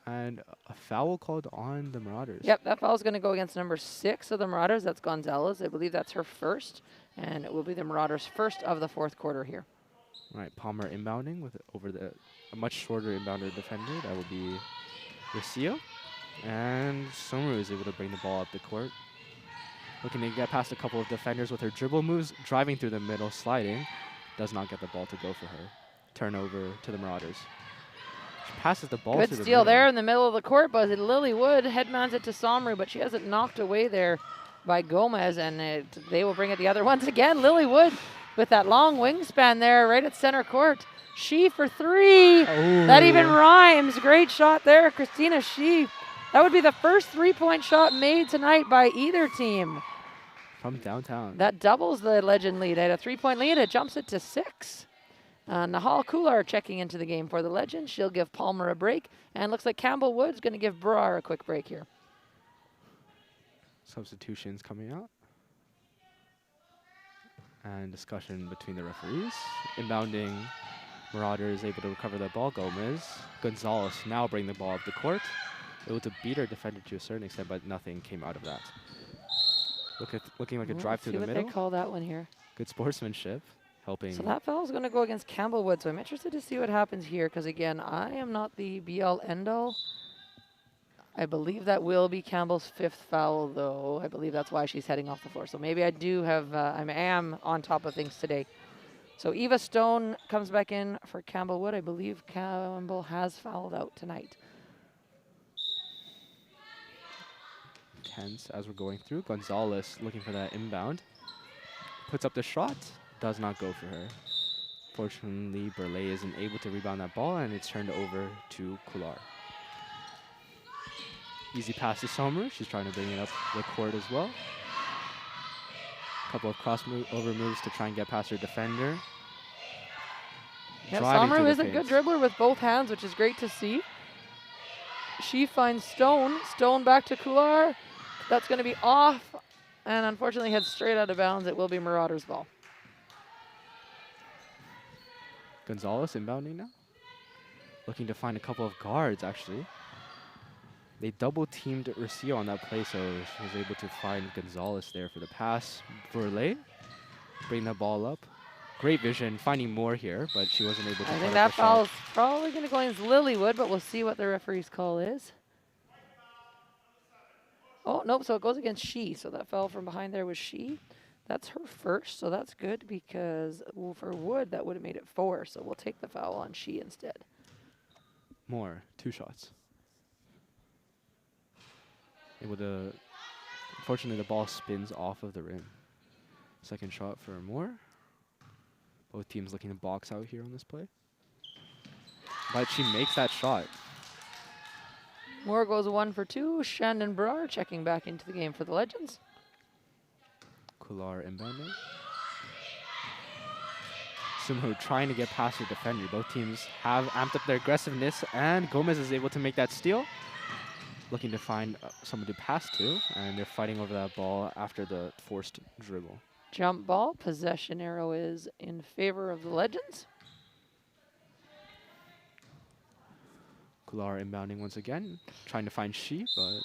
And a foul called on the Marauders. Yep, that foul is going to go against number 6 of the Marauders. That's Gonzalez. I believe that's her first. And it will be the Marauders' first of the fourth quarter here. All right, Palmer inbounding with a much shorter inbounder defender. That will be Rocio. And Somru is able to bring the ball up the court. Looking to get past a couple of defenders with her dribble moves, driving through the middle, sliding. Does not get the ball to go for her. Turnover to the Marauders. She passes the ball Good to the steal middle. there in the middle of the court, but Lily Wood headmans it to Somru, but she has it knocked away there by Gomez, and they will bring it the other once again. Lily Wood with that long wingspan there right at center court. She for three. Oh. That even rhymes. Great shot there, Christina She. That would be the first 3-point shot made tonight by either team. From downtown. That doubles the Legend lead. At a 3-point lead, it jumps it to 6. Nahal Kular checking into the game for the Legend. She'll give Palmer a break. And looks like Campbell Wood's going to give Brar a quick break here. Substitutions coming out. And discussion between the referees. Inbounding Marauders able to recover the ball. Gomez. Gonzalez now bring the ball up the court. Able to beat her defender to a certain extent, but nothing came out of that. Looking like a drive through the middle. See what they call that one here. Good sportsmanship. Helping. So that foul is going to go against Campbell Wood. So I'm interested to see what happens here because, again, I am not the be-all, end-all. I believe that will be Campbell's 5th foul, though. I believe that's why she's heading off the floor. So maybe I do have, I am on top of things today. So Eva Stone comes back in for Campbell Wood. I believe Campbell has fouled out tonight. Tense as we're going through. Gonzalez looking for that inbound. Puts up the shot. Does not go for her. Fortunately, Burley isn't able to rebound that ball, and it's turned over to Kular. Easy pass to Somru. She's trying to bring it up the court as well. Couple of over moves to try and get past her defender. Yeah, Somru is a good dribbler with both hands, which is great to see. She finds Stone. Stone back to Kular. That's going to be off, and unfortunately heads straight out of bounds. It will be Marauders' ball. Gonzalez inbounding now. Looking to find a couple of guards, actually. They double-teamed Rocio on that play, so she was able to find Gonzalez there for the pass. Burley, bring the ball up. Great vision, finding more here, but she wasn't able to. I think that foul is probably going to go against Lilywood, but we'll see what the referee's call is. Oh, nope, so it goes against She. So that foul from behind there was She. That's her first, so that's good because for Wood, that would have made it 4. So we'll take the foul on She instead. More, 2 shots. Unfortunately, the ball spins off of the rim. Second shot for Moore. Both teams looking to box out here on this play. But she makes that shot. Moore goes 1 for 2. Shandon Brar checking back into the game for the Legends. Kular inbounding. Sumo trying to get past her defender. Both teams have amped up their aggressiveness, and Gomez is able to make that steal. Looking to find someone to pass to, and they're fighting over that ball after the forced dribble. Jump ball. Possession arrow is in favor of the Legends. Kular inbounding once again, trying to find She, but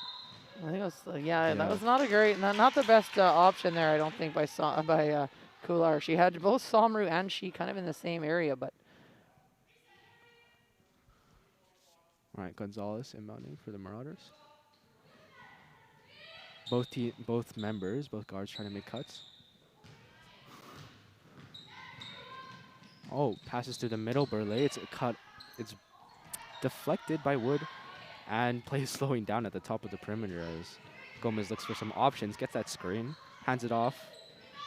I think it was, that was not a great, not the best option there. I don't think by Kular. She had both Somru and She kind of in the same area, but. All right, Gonzalez inbounding for the Marauders. Both guards trying to make cuts. Oh, passes to the middle, Burley. It's a cut. It's deflected by Wood, and play slowing down at the top of the perimeter as Gomez looks for some options, gets that screen, hands it off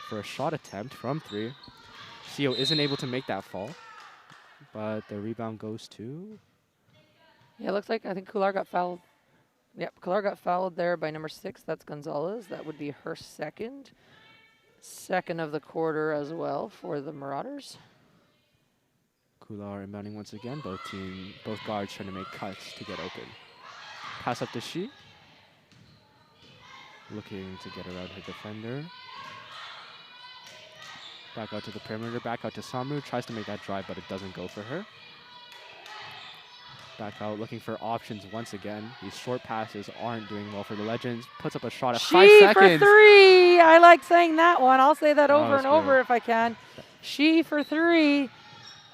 for a shot attempt from 3. Sio isn't able to make that fall, but the rebound goes to... Yeah, it looks like I think Kular got fouled. Yep, Kular got fouled there by number 6. That's Gonzalez. That would be her second. Second of the quarter as well for the Marauders. Kular inbounding once again. Both guards trying to make cuts to get open. Pass up to She. Looking to get around her defender. Back out to the perimeter, back out to Samru. Tries to make that drive, but it doesn't go for her. Back out, looking for options once again. These short passes aren't doing well for the Legends. Puts up a shot at 5 seconds. She for 3. I like saying that one. I'll say that over and over if I can. She for 3.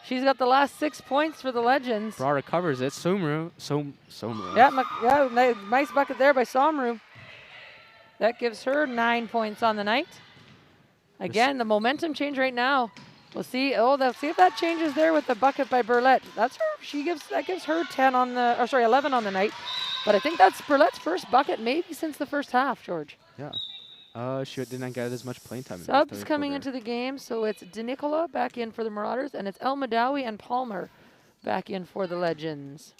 She's got the last 6 points for the Legends. Bra recovers it. Somru. Yeah, nice bucket there by Somru. That gives her 9 points on the night. Again, the momentum change right now. We'll see. Oh, let's see if that changes there with the bucket by Burlette. That's her. That gives her 10 on the, or sorry, 11 on the night. But I think that's Burlette's first bucket maybe since the first half, George. Yeah. She didn't get as much playing time. Subs coming into the game, so it's DeNicola back in for the Marauders, and it's El Madawi and Palmer back in for the Legends.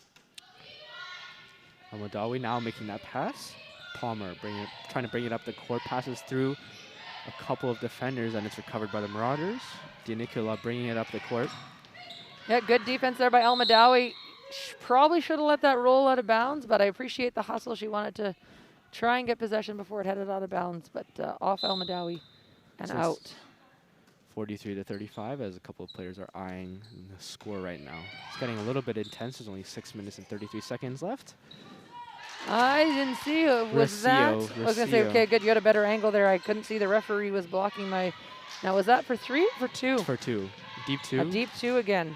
El Madawi now making that pass. Palmer trying to bring it up the court, passes through a couple of defenders, and it's recovered by the Marauders. DeNicola bringing it up the court. Yeah, good defense there by El Madawi. Probably should have let that roll out of bounds, but I appreciate the hustle. She wanted to try and get possession before it headed out of bounds, but off El Madawi and So out. 43-35 as a couple of players are eyeing the score right now. It's getting a little bit intense. There's only 6 minutes and 33 seconds left. I didn't see it. Was that? I was going to say, okay, good. You had a better angle there. I couldn't see the referee was blocking my. Now, was that for 3 or for 2? For 2. Deep 2. A deep 2 again.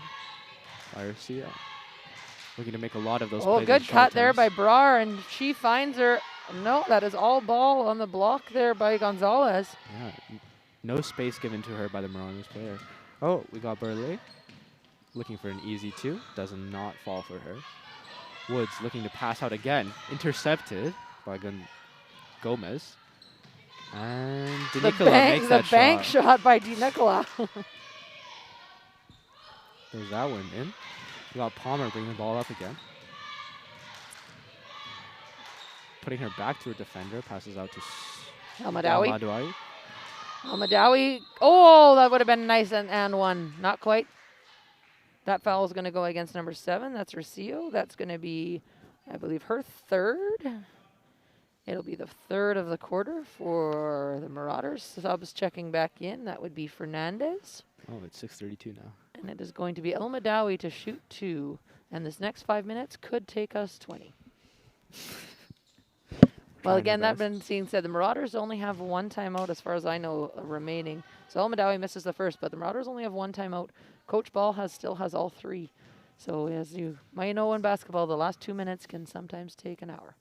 Arcia. Looking to make a lot of those plays. Oh, good cut there by times. Brar, and she finds her. No, that is all ball on the block there by Gonzalez. Yeah, no space given to her by the Marauders player. Oh, we got Burley looking for an easy 2. Does not fall for her. Woods looking to pass out again. Intercepted by Gomez. And DeNicola makes that shot. The bank shot by DeNicola. There's that one in. We got Palmer bringing the ball up again. Putting her back to her defender. Passes out to El Madawi. El Madawi. Oh, that would have been nice and one. Not quite. That foul is going to go against number 7. That's Rocio. That's going to be, I believe, her 3rd. It'll be the 3rd of the quarter for the Marauders. Subs checking back in. That would be Fernandez. Oh, it's 6:32 now. And it is going to be El Madawi to shoot 2. And this next 5 minutes could take us 20. Well, again, that being said, the Marauders only have 1 timeout as far as I know remaining. So El Madawi misses the first, but the Marauders only have 1 timeout. Coach Ball still has all 3. So as you might know in basketball, the last 2 minutes can sometimes take an hour.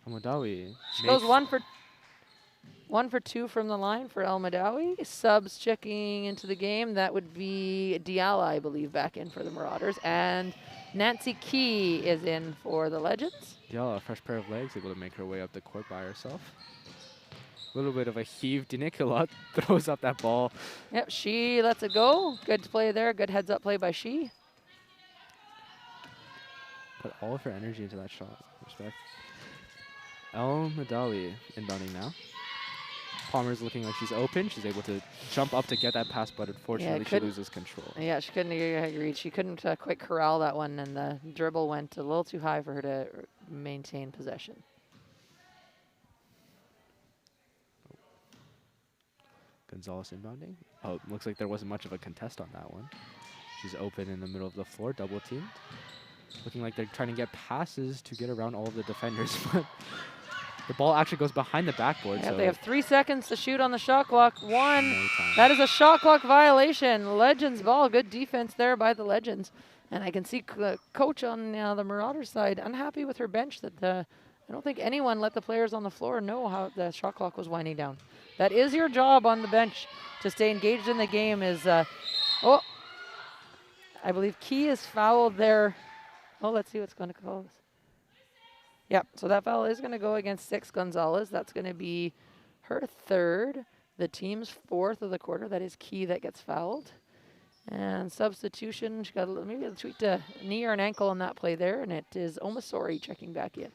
El Madawi. She goes 1 for 2 from the line for El Madawi. Subs checking into the game. That would be Diala, I believe, back in for the Marauders. And Nancy Key is in for the Legends. Diala, a fresh pair of legs, able to make her way up the court by herself. A little bit of a heave. DeNicola throws up that ball. Yep, she lets it go. Good play there. Good heads-up play by she. Put all of her energy into that shot. Respect. El Madawi inbounding now. Palmer's looking like she's open. She's able to jump up to get that pass, but unfortunately she loses control. Yeah, she couldn't read. She couldn't quite corral that one, and the dribble went a little too high for her to maintain possession. Gonzalez inbounding. Oh, looks like there wasn't much of a contest on that one. She's open in the middle of the floor, double teamed. Looking like they're trying to get passes to get around all of the defenders, but the ball actually goes behind the backboard. Yeah, so they have 3 seconds to shoot on the shot clock. 1. That is a shot clock violation. Legends ball. Good defense there by the Legends. And I can see coach on the Marauders side unhappy with her bench that I don't think anyone let the players on the floor know how the shot clock was winding down. That is your job on the bench, to stay engaged in the game. Is I believe Key is fouled there. Oh, let's see what's going to call this. Yep, so that foul is going to go against 6 Gonzalez. That's going to be her 3rd, the team's 4th of the quarter. That is Key that gets fouled. And substitution, she got maybe a tweaked a knee or an ankle on that play there, and it is Omasori checking back in.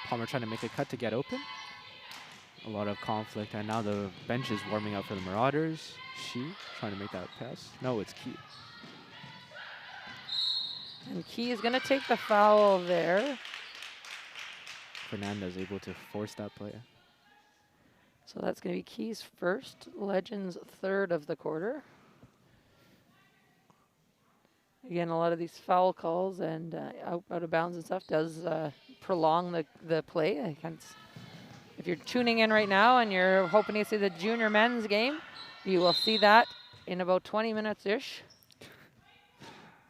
Palmer trying to make a cut to get open. A lot of conflict, and now the bench is warming up for the Marauders. She trying to make that pass. No, it's Key. And Key is going to take the foul there. Fernandez able to force that play. So that's going to be Key's first, Legends 3rd of the quarter. Again, a lot of these foul calls and out of bounds and stuff does prolong the play. If you're tuning in right now and you're hoping to see the junior men's game, you will see that in about 20 minutes-ish.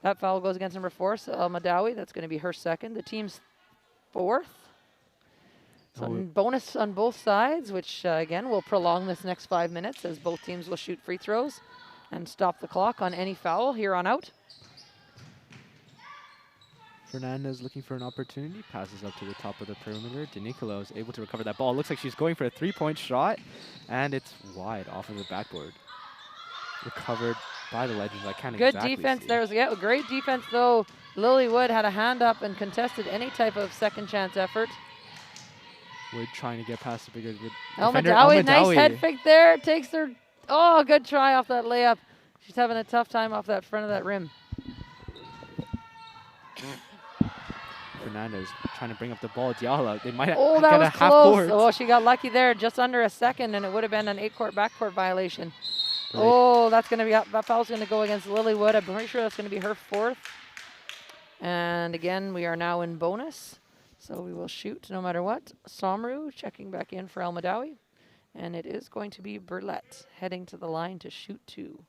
That foul goes against number 4, so El Madawi. That's going to be her 2nd. The team's 4th. So bonus on both sides, which again will prolong this next 5 minutes as both teams will shoot free throws and stop the clock on any foul here on out. Fernandez looking for an opportunity, passes up to the top of the perimeter. DeNicola is able to recover that ball. Looks like she's going for a three-point shot, and it's wide off of the backboard. Recovered by the Legends. I can't Good exactly defense see. there. Great defense though. Lily Wood had a hand up and contested any type of second chance effort. Wood trying to get past the bigger Elma defender. Dowie, Elma nice Dowie. head fake there. Takes her. Oh, good try off that layup. She's having a tough time off that front of that rim. Fernandez trying to bring up the ball. Diala, they might Oh, get that a was half close. court. Oh, she got lucky there, just under a second, and it would have been an 8-court backcourt violation. Right. Oh, that's going to be, that foul's going to go against Lily Wood. I'm pretty sure that's going to be her 4th. And again, we are now in bonus, so we will shoot no matter what. Somru checking back in for Almadawi, and it is going to be Burlette heading to the line to shoot 2.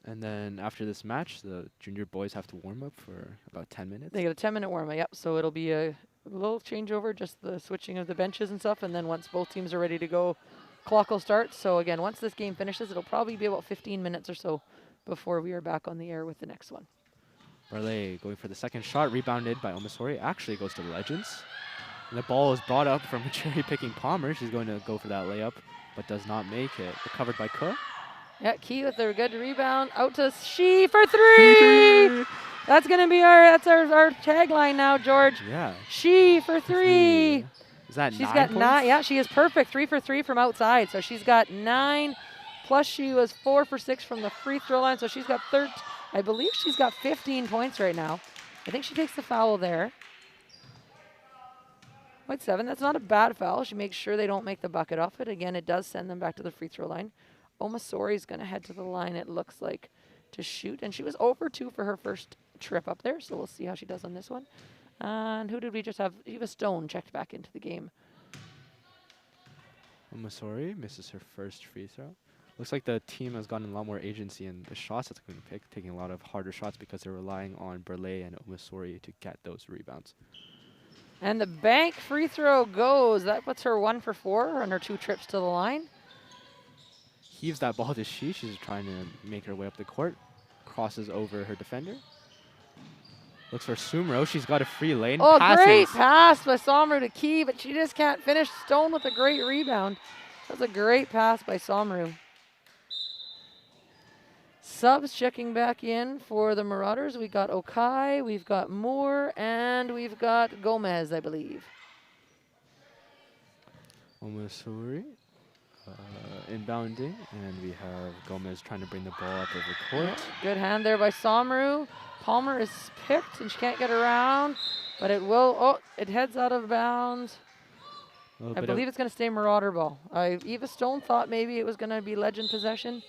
And then after this match, the junior boys have to warm up for about 10 minutes. They get a 10-minute warm-up, yep. So it'll be a little changeover, just the switching of the benches and stuff, and then once both teams are ready to go, clock will start. So again, once this game finishes, it'll probably be about 15 minutes or so before we are back on the air with the next one. Barley going for the second shot, rebounded by Omisori. Actually goes to the Legends. And the ball is brought up from cherry-picking Palmer. She's going to go for that layup, but does not make it. Recovered by Cook. Yeah, Key with a good rebound. Out to She for 3! That's going to be our tagline now, George. Yeah. She for 3. Is that She's 9 got points? 9. Yeah, she is perfect. 3 for 3 from outside. So she's got 9. Plus she was 4 for 6 from the free throw line. So she's got 13. I believe she's got 15 points right now. I think she takes the foul there. 0.7. That's not a bad foul. She makes sure they don't make the bucket off it. Again, it does send them back to the free throw line. Omisori is going to head to the line, it looks like, to shoot. And she was 0 for 2 for her first trip up there. So we'll see how she does on this one. And who did we just have? Eva Stone checked back into the game. Omisori misses her first free throw. Looks like the team has gotten a lot more agency in the shots that's going to pick, taking a lot of harder shots because they're relying on Burley and Omisori to get those rebounds. And the bank free throw goes. That puts her 1 for 4 on her 2 trips to the line. Heaves that ball to She. She's trying to make her way up the court. Crosses over her defender. Looks for Sumro. She's got a free lane. Oh, Passes. great pass by Somru to Key, but she just can't finish. Stone with a great rebound. That's a great pass by Somru. Subs checking back in for the Marauders. We got Okai, we've got Moore, and we've got Gomez, I believe. Omisori inbounding, and we have Gomez trying to bring the ball up over court. Good hand there by Somru. Palmer is picked, and she can't get around, but it will. Oh, it heads out of bounds. I believe it's going to stay Marauder ball. Eva Stone thought maybe it was going to be Legend possession.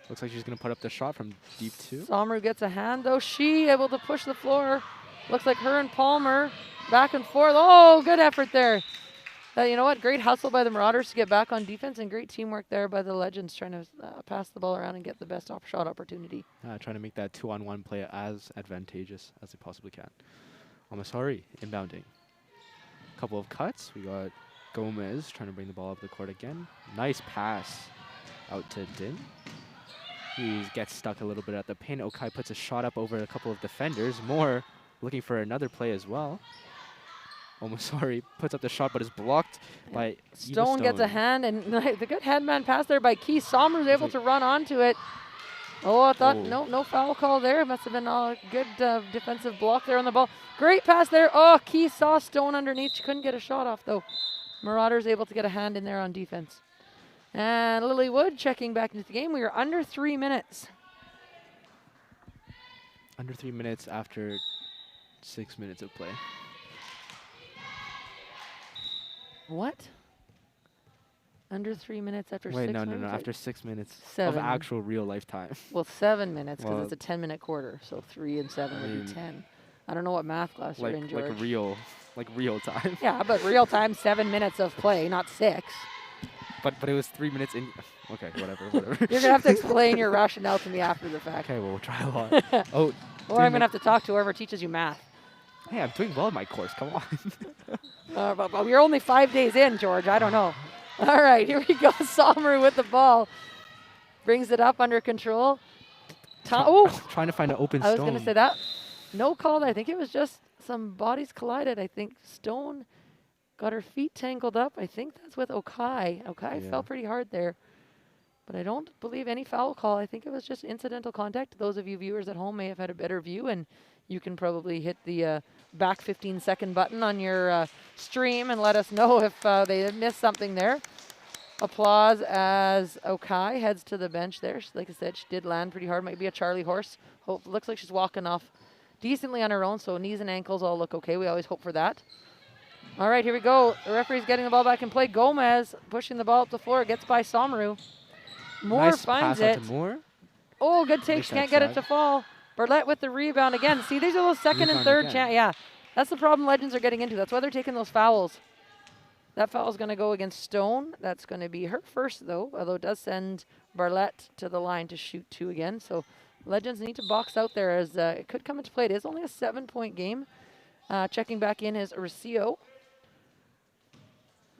Looks like she's going to put up the shot from deep 2. Somru gets a hand, though. She able to push the floor. Looks like her and Palmer back and forth. Oh, good effort there. You know what? Great hustle by the Marauders to get back on defense, and great teamwork there by the Legends trying to pass the ball around and get the best shot opportunity. Trying to make that 2-on-1 play as advantageous as they possibly can. Omisori inbounding. Couple of cuts. We got Gomez trying to bring the ball up the court again. Nice pass out to Din. He gets stuck a little bit at the paint. Okai puts a shot up over a couple of defenders. Moore looking for another play as well. Omisori puts up the shot, but is blocked by Stone gets a hand, and the good headman pass there by Key. Sommer was able to run onto it. Oh, I thought, no foul call there. Must have been a good defensive block there on the ball. Great pass there. Oh, Key saw Stone underneath. She couldn't get a shot off, though. Marauders able to get a hand in there on defense. And Lily Wood checking back into the game. We are under 3 minutes. Under 3 minutes after 6 minutes of play. What? Under 3 minutes after 6 Wait, minutes? no. After 6 minutes 7. of actual real life time. Well, 7 minutes because Well, it's a 10-minute quarter. So 3 and 7 would be 10. I don't know what math class you're in, George. Like real time. Yeah, but real time, 7 minutes of play, not 6. But it was 3 minutes in. Okay, whatever. You're going to have to explain your rationale to me after the fact. Okay, well, we'll try a lot. Oh, or I'm going to have to talk to whoever teaches you math. Hey, I'm doing well in my course. Come on. But we're only 5 days in, George. I don't know. All right, here we go. Somru with the ball. Brings it up under control. Trying to find an open stone. I was going to say that. No call there. I think it was just some bodies collided. I think Stone got her feet tangled up. I think that's with Okai. Okai fell pretty hard there. But I don't believe any foul call. I think it was just incidental contact. Those of you viewers at home may have had a better view, and you can probably hit the back 15-second button on your stream and let us know if they missed something there. Applause as Okai heads to the bench there. Like I said, she did land pretty hard. Might be a Charlie horse. Looks like she's walking off decently on her own, so knees and ankles all look okay. We always hope for that. All right, here we go. The referee's getting the ball back in play. Gomez pushing the ball up the floor. Gets by Somru. Moore nice finds pass it. Out to Moore. Oh, good take. She can't get it to fall. Burlette with the rebound again. See, these are those second and third chance. Yeah, that's the problem Legends are getting into. That's why they're taking those fouls. That foul is going to go against Stone. That's going to be her first, though, although it does send Barlett to the line to shoot 2 again. So Legends need to box out there as it could come into play. It is only a 7-point game. Checking back in is Rocio.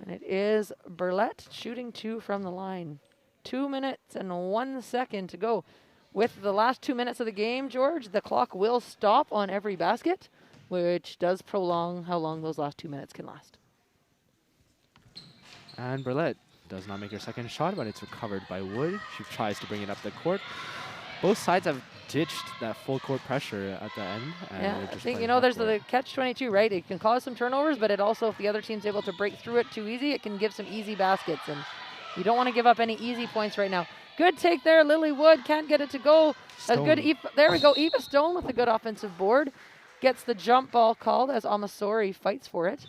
And it is Burlett shooting 2 from the line. 2 minutes and 1 second to go. With the last 2 minutes of the game, George, the clock will stop on every basket, which does prolong how long those last 2 minutes can last. And Burlett does not make her second shot, but it's recovered by Wood. She tries to bring it up the court. Both sides have ditched that full court pressure at the end. And yeah, I think, there's the catch-22, right? It can cause some turnovers, but it also, if the other team's able to break through it too easy, it can give some easy baskets. And you don't want to give up any easy points right now. Good take there. Lily Wood can't get it to go. That's good. There we go. Eva Stone with a good offensive board. Gets the jump ball called as Amasori fights for it.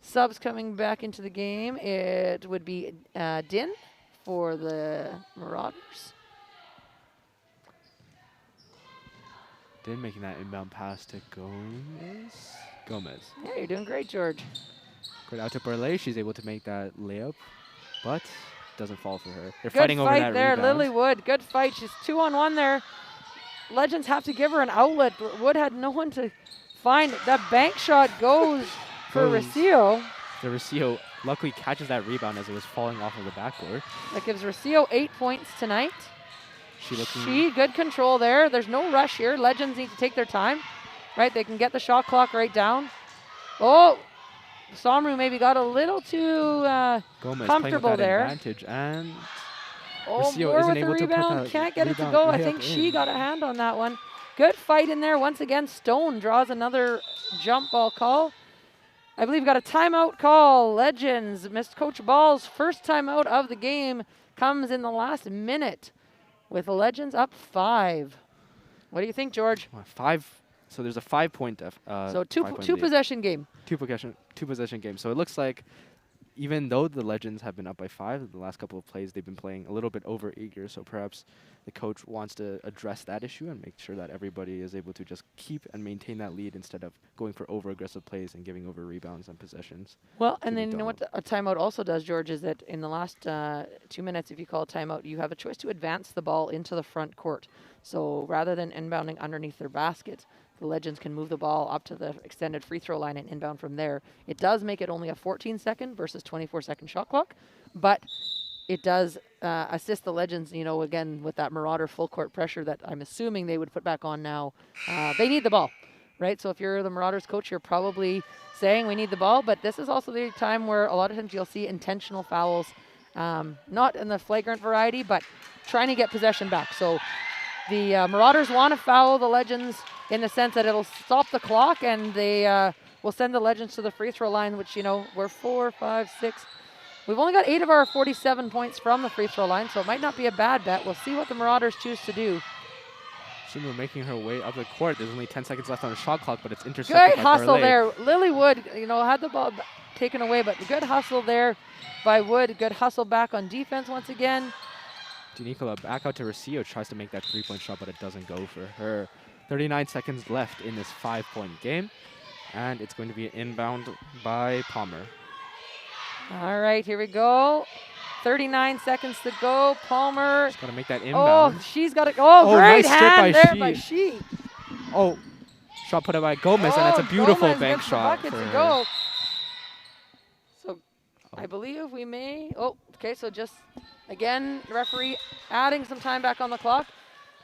Subs coming back into the game. It would be Din for the Marauders. Din making that inbound pass to Gomez. Yeah, you're doing great, George. Good out to Burley. She's able to make that layup, but doesn't fall for her. They're good fighting over that there, rebound. Lily Wood. Good fight. She's 2-on-1 there. Legends have to give her an outlet. Wood had no one to find. That bank shot goes for Rocio. The Rocio luckily catches that rebound as it was falling off of the backboard. That gives Rocio 8 points tonight. She good control there. There's no rush here. Legends need to take their time, right? They can get the shot clock right down. Oh, Somru maybe got a little too comfortable there. Advantage, and Moore with the rebound. Can't get it to go. I think she got a hand on that one. Good fight in there. Once again, Stone draws another jump ball call. I believe got a timeout call. Legends missed Coach Ball's first timeout of the game. Comes in the last minute with Legends up 5. What do you think, George? 5. So there's a 5-point. So two possession game. Two possession game. So it looks like even though the Legends have been up by 5, the last couple of plays they've been playing a little bit over eager. So perhaps the coach wants to address that issue and make sure that everybody is able to just keep and maintain that lead instead of going for over-aggressive plays and giving over rebounds and possessions. Well, and then you know what a timeout also does, George, is that in the last 2 minutes, if you call a timeout, you have a choice to advance the ball into the front court. So rather than inbounding underneath their basket, the Legends can move the ball up to the extended free throw line and inbound from there. It does make it only a 14-second versus 24-second shot clock, but it does assist the Legends, again, with that Marauder full court pressure that I'm assuming they would put back on now. They need the ball, right? So if you're the Marauders coach, you're probably saying we need the ball, but this is also the time where a lot of times you'll see intentional fouls, not in the flagrant variety, but trying to get possession back. So the Marauders want to foul the Legends in the sense that it'll stop the clock and they will send the Legends to the free throw line, which, we're 4, 5, 6. We've only got 8 of our 47 points from the free throw line, so it might not be a bad bet. We'll see what the Marauders choose to do. Sumo making her way up the court. There's only 10 seconds left on the shot clock, but it's intercepted Great hustle there. Lily Wood, had the ball taken away, but good hustle there by Wood. Good hustle back on defense once again. Denicola back out to Rocio, tries to make that 3-point shot, but it doesn't go for her. 39 seconds left in this 5-point game, and it's going to be an inbound by Palmer. All right, here we go. 39 seconds to go. Palmer. She's got to make that inbound. Oh, she's got to. Oh, great nice hand there by She. Oh, shot put up by Gomez, and it's a beautiful Gomez bank gets shot. The bucket to go. I believe we may. Oh, okay. So just again, the referee adding some time back on the clock.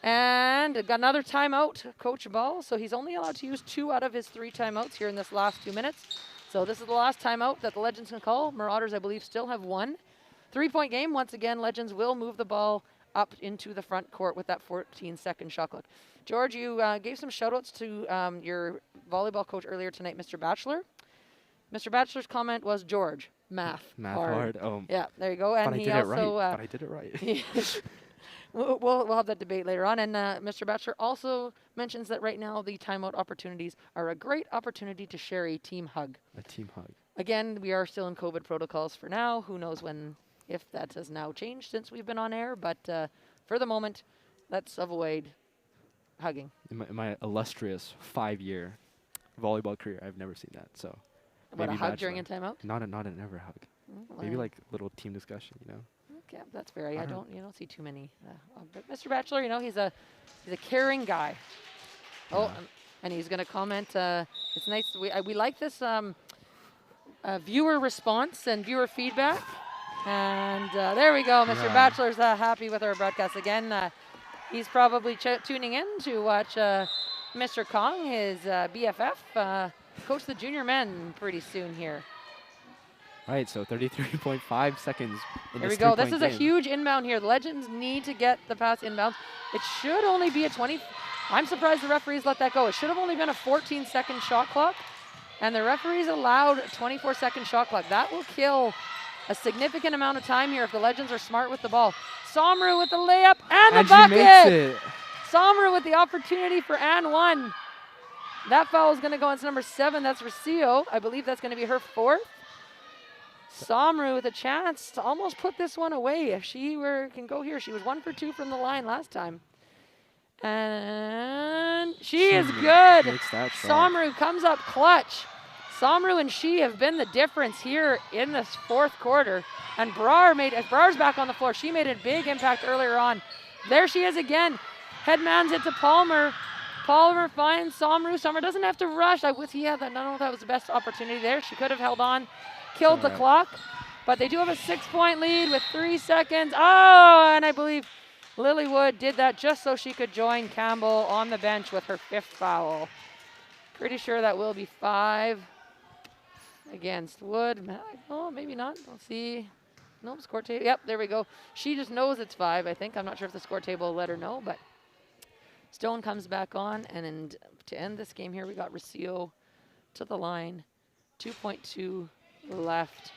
And got another timeout, Coach Ball. So he's only allowed to use 2 out of his 3 timeouts here in this last 2 minutes. So this is the last timeout that the Legends can call. Marauders, I believe, still have 1. 3-point game. Once again, Legends will move the ball up into the front court with that 14-second shot clock. George, you gave some shout-outs to your volleyball coach earlier tonight, Mr. Batchelor. Mr. Batchelor's comment was, George, math hard. Oh. Yeah, there you go. And but he I did also, it right. But I did it right. We'll have that debate later on. And Mr. Batchelor also mentions that right now the timeout opportunities are a great opportunity to share a team hug. A team hug. Again, we are still in COVID protocols for now. Who knows when, if that has now changed since we've been on air. But for the moment, let's avoid hugging. In my illustrious 5-year volleyball career, I've never seen that. So What, a hug during a timeout? Not an ever hug. Maybe like a little team discussion, you know. Okay, that's very. You don't see too many. But Mr. Batchelor, you know, he's a caring guy. Oh, and he's going to comment. It's nice. We like this viewer response and viewer feedback. And there we go. Mr. Batchelor's happy with our broadcast again. He's probably tuning in to watch Mr. Kong, his BFF, coach the junior men pretty soon here. Right, so 33.5 seconds. Here we go. This is a huge inbound here. The Legends need to get the pass inbounds. It should only be a 20. I'm surprised the referees let that go. It should have only been a 14-second shot clock, and the referees allowed a 24-second shot clock. That will kill a significant amount of time here if the Legends are smart with the ball. Somru with the layup and the bucket. Makes it. Somru with the opportunity for and 1. That foul is going to go on to number 7. That's Rocio. I believe that's going to be her 4th. Somru with a chance to almost put this one away. If she can go here, she was 1 for 2 from the line last time. And she is good. Somru comes up clutch. Somru and she have been the difference here in this 4th quarter. And Brar's back on the floor. She made a big impact earlier on. There she is again. Headmans it to Palmer. Palmer finds Somru. Somru doesn't have to rush. I don't know if that was the best opportunity there. She could have held on. Killed the clock, but they do have a 6-point lead with 3 seconds. Oh, and I believe Lilywood did that just so she could join Campbell on the bench with her 5th foul. Pretty sure that will be 5 against Wood. Oh, maybe not. We'll see. Nope, score table. Yep, there we go. She just knows it's 5, I think. I'm not sure if the score table will let her know, but Stone comes back on, and to end this game here, we got Rocio to the line. 2.2 left.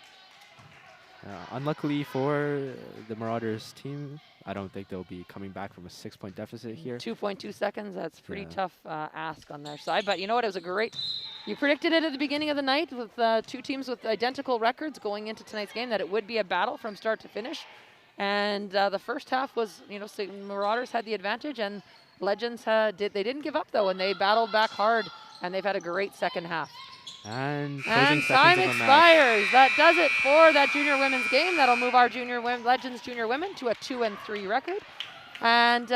Unluckily for the Marauders team, I don't think they'll be coming back from a 6-point deficit here. 2.2 seconds, that's pretty tough ask on their side. But you know what, it was a great, you predicted it at the beginning of the night with 2 teams with identical records going into tonight's game that it would be a battle from start to finish. And the first half was, you know, Marauders had the advantage and Legends they didn't give up though, and they battled back hard, and they've had a great second half. And time expires. That does it for that junior women's game. That'll move our Legends junior women to a 2-3 record. And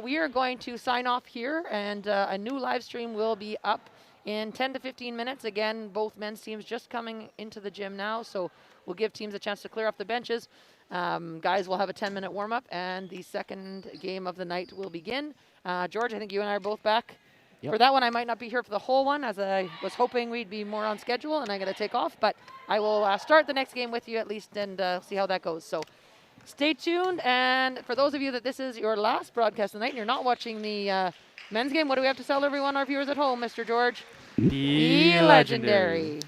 we are going to sign off here, and a new live stream will be up in 10 to 15 minutes. Again, both men's teams just coming into the gym now, so we'll give teams a chance to clear off the benches. Guys will have a 10-minute warm-up, and the second game of the night will begin. George, I think you and I are both back. Yep. For that one, I might not be here for the whole one, as I was hoping we'd be more on schedule, and I'm going to take off. But I will start the next game with you at least and see how that goes. So stay tuned. And for those of you that this is your last broadcast of the night and you're not watching the men's game, what do we have to tell everyone, our viewers at home, Mr. George? Be legendary.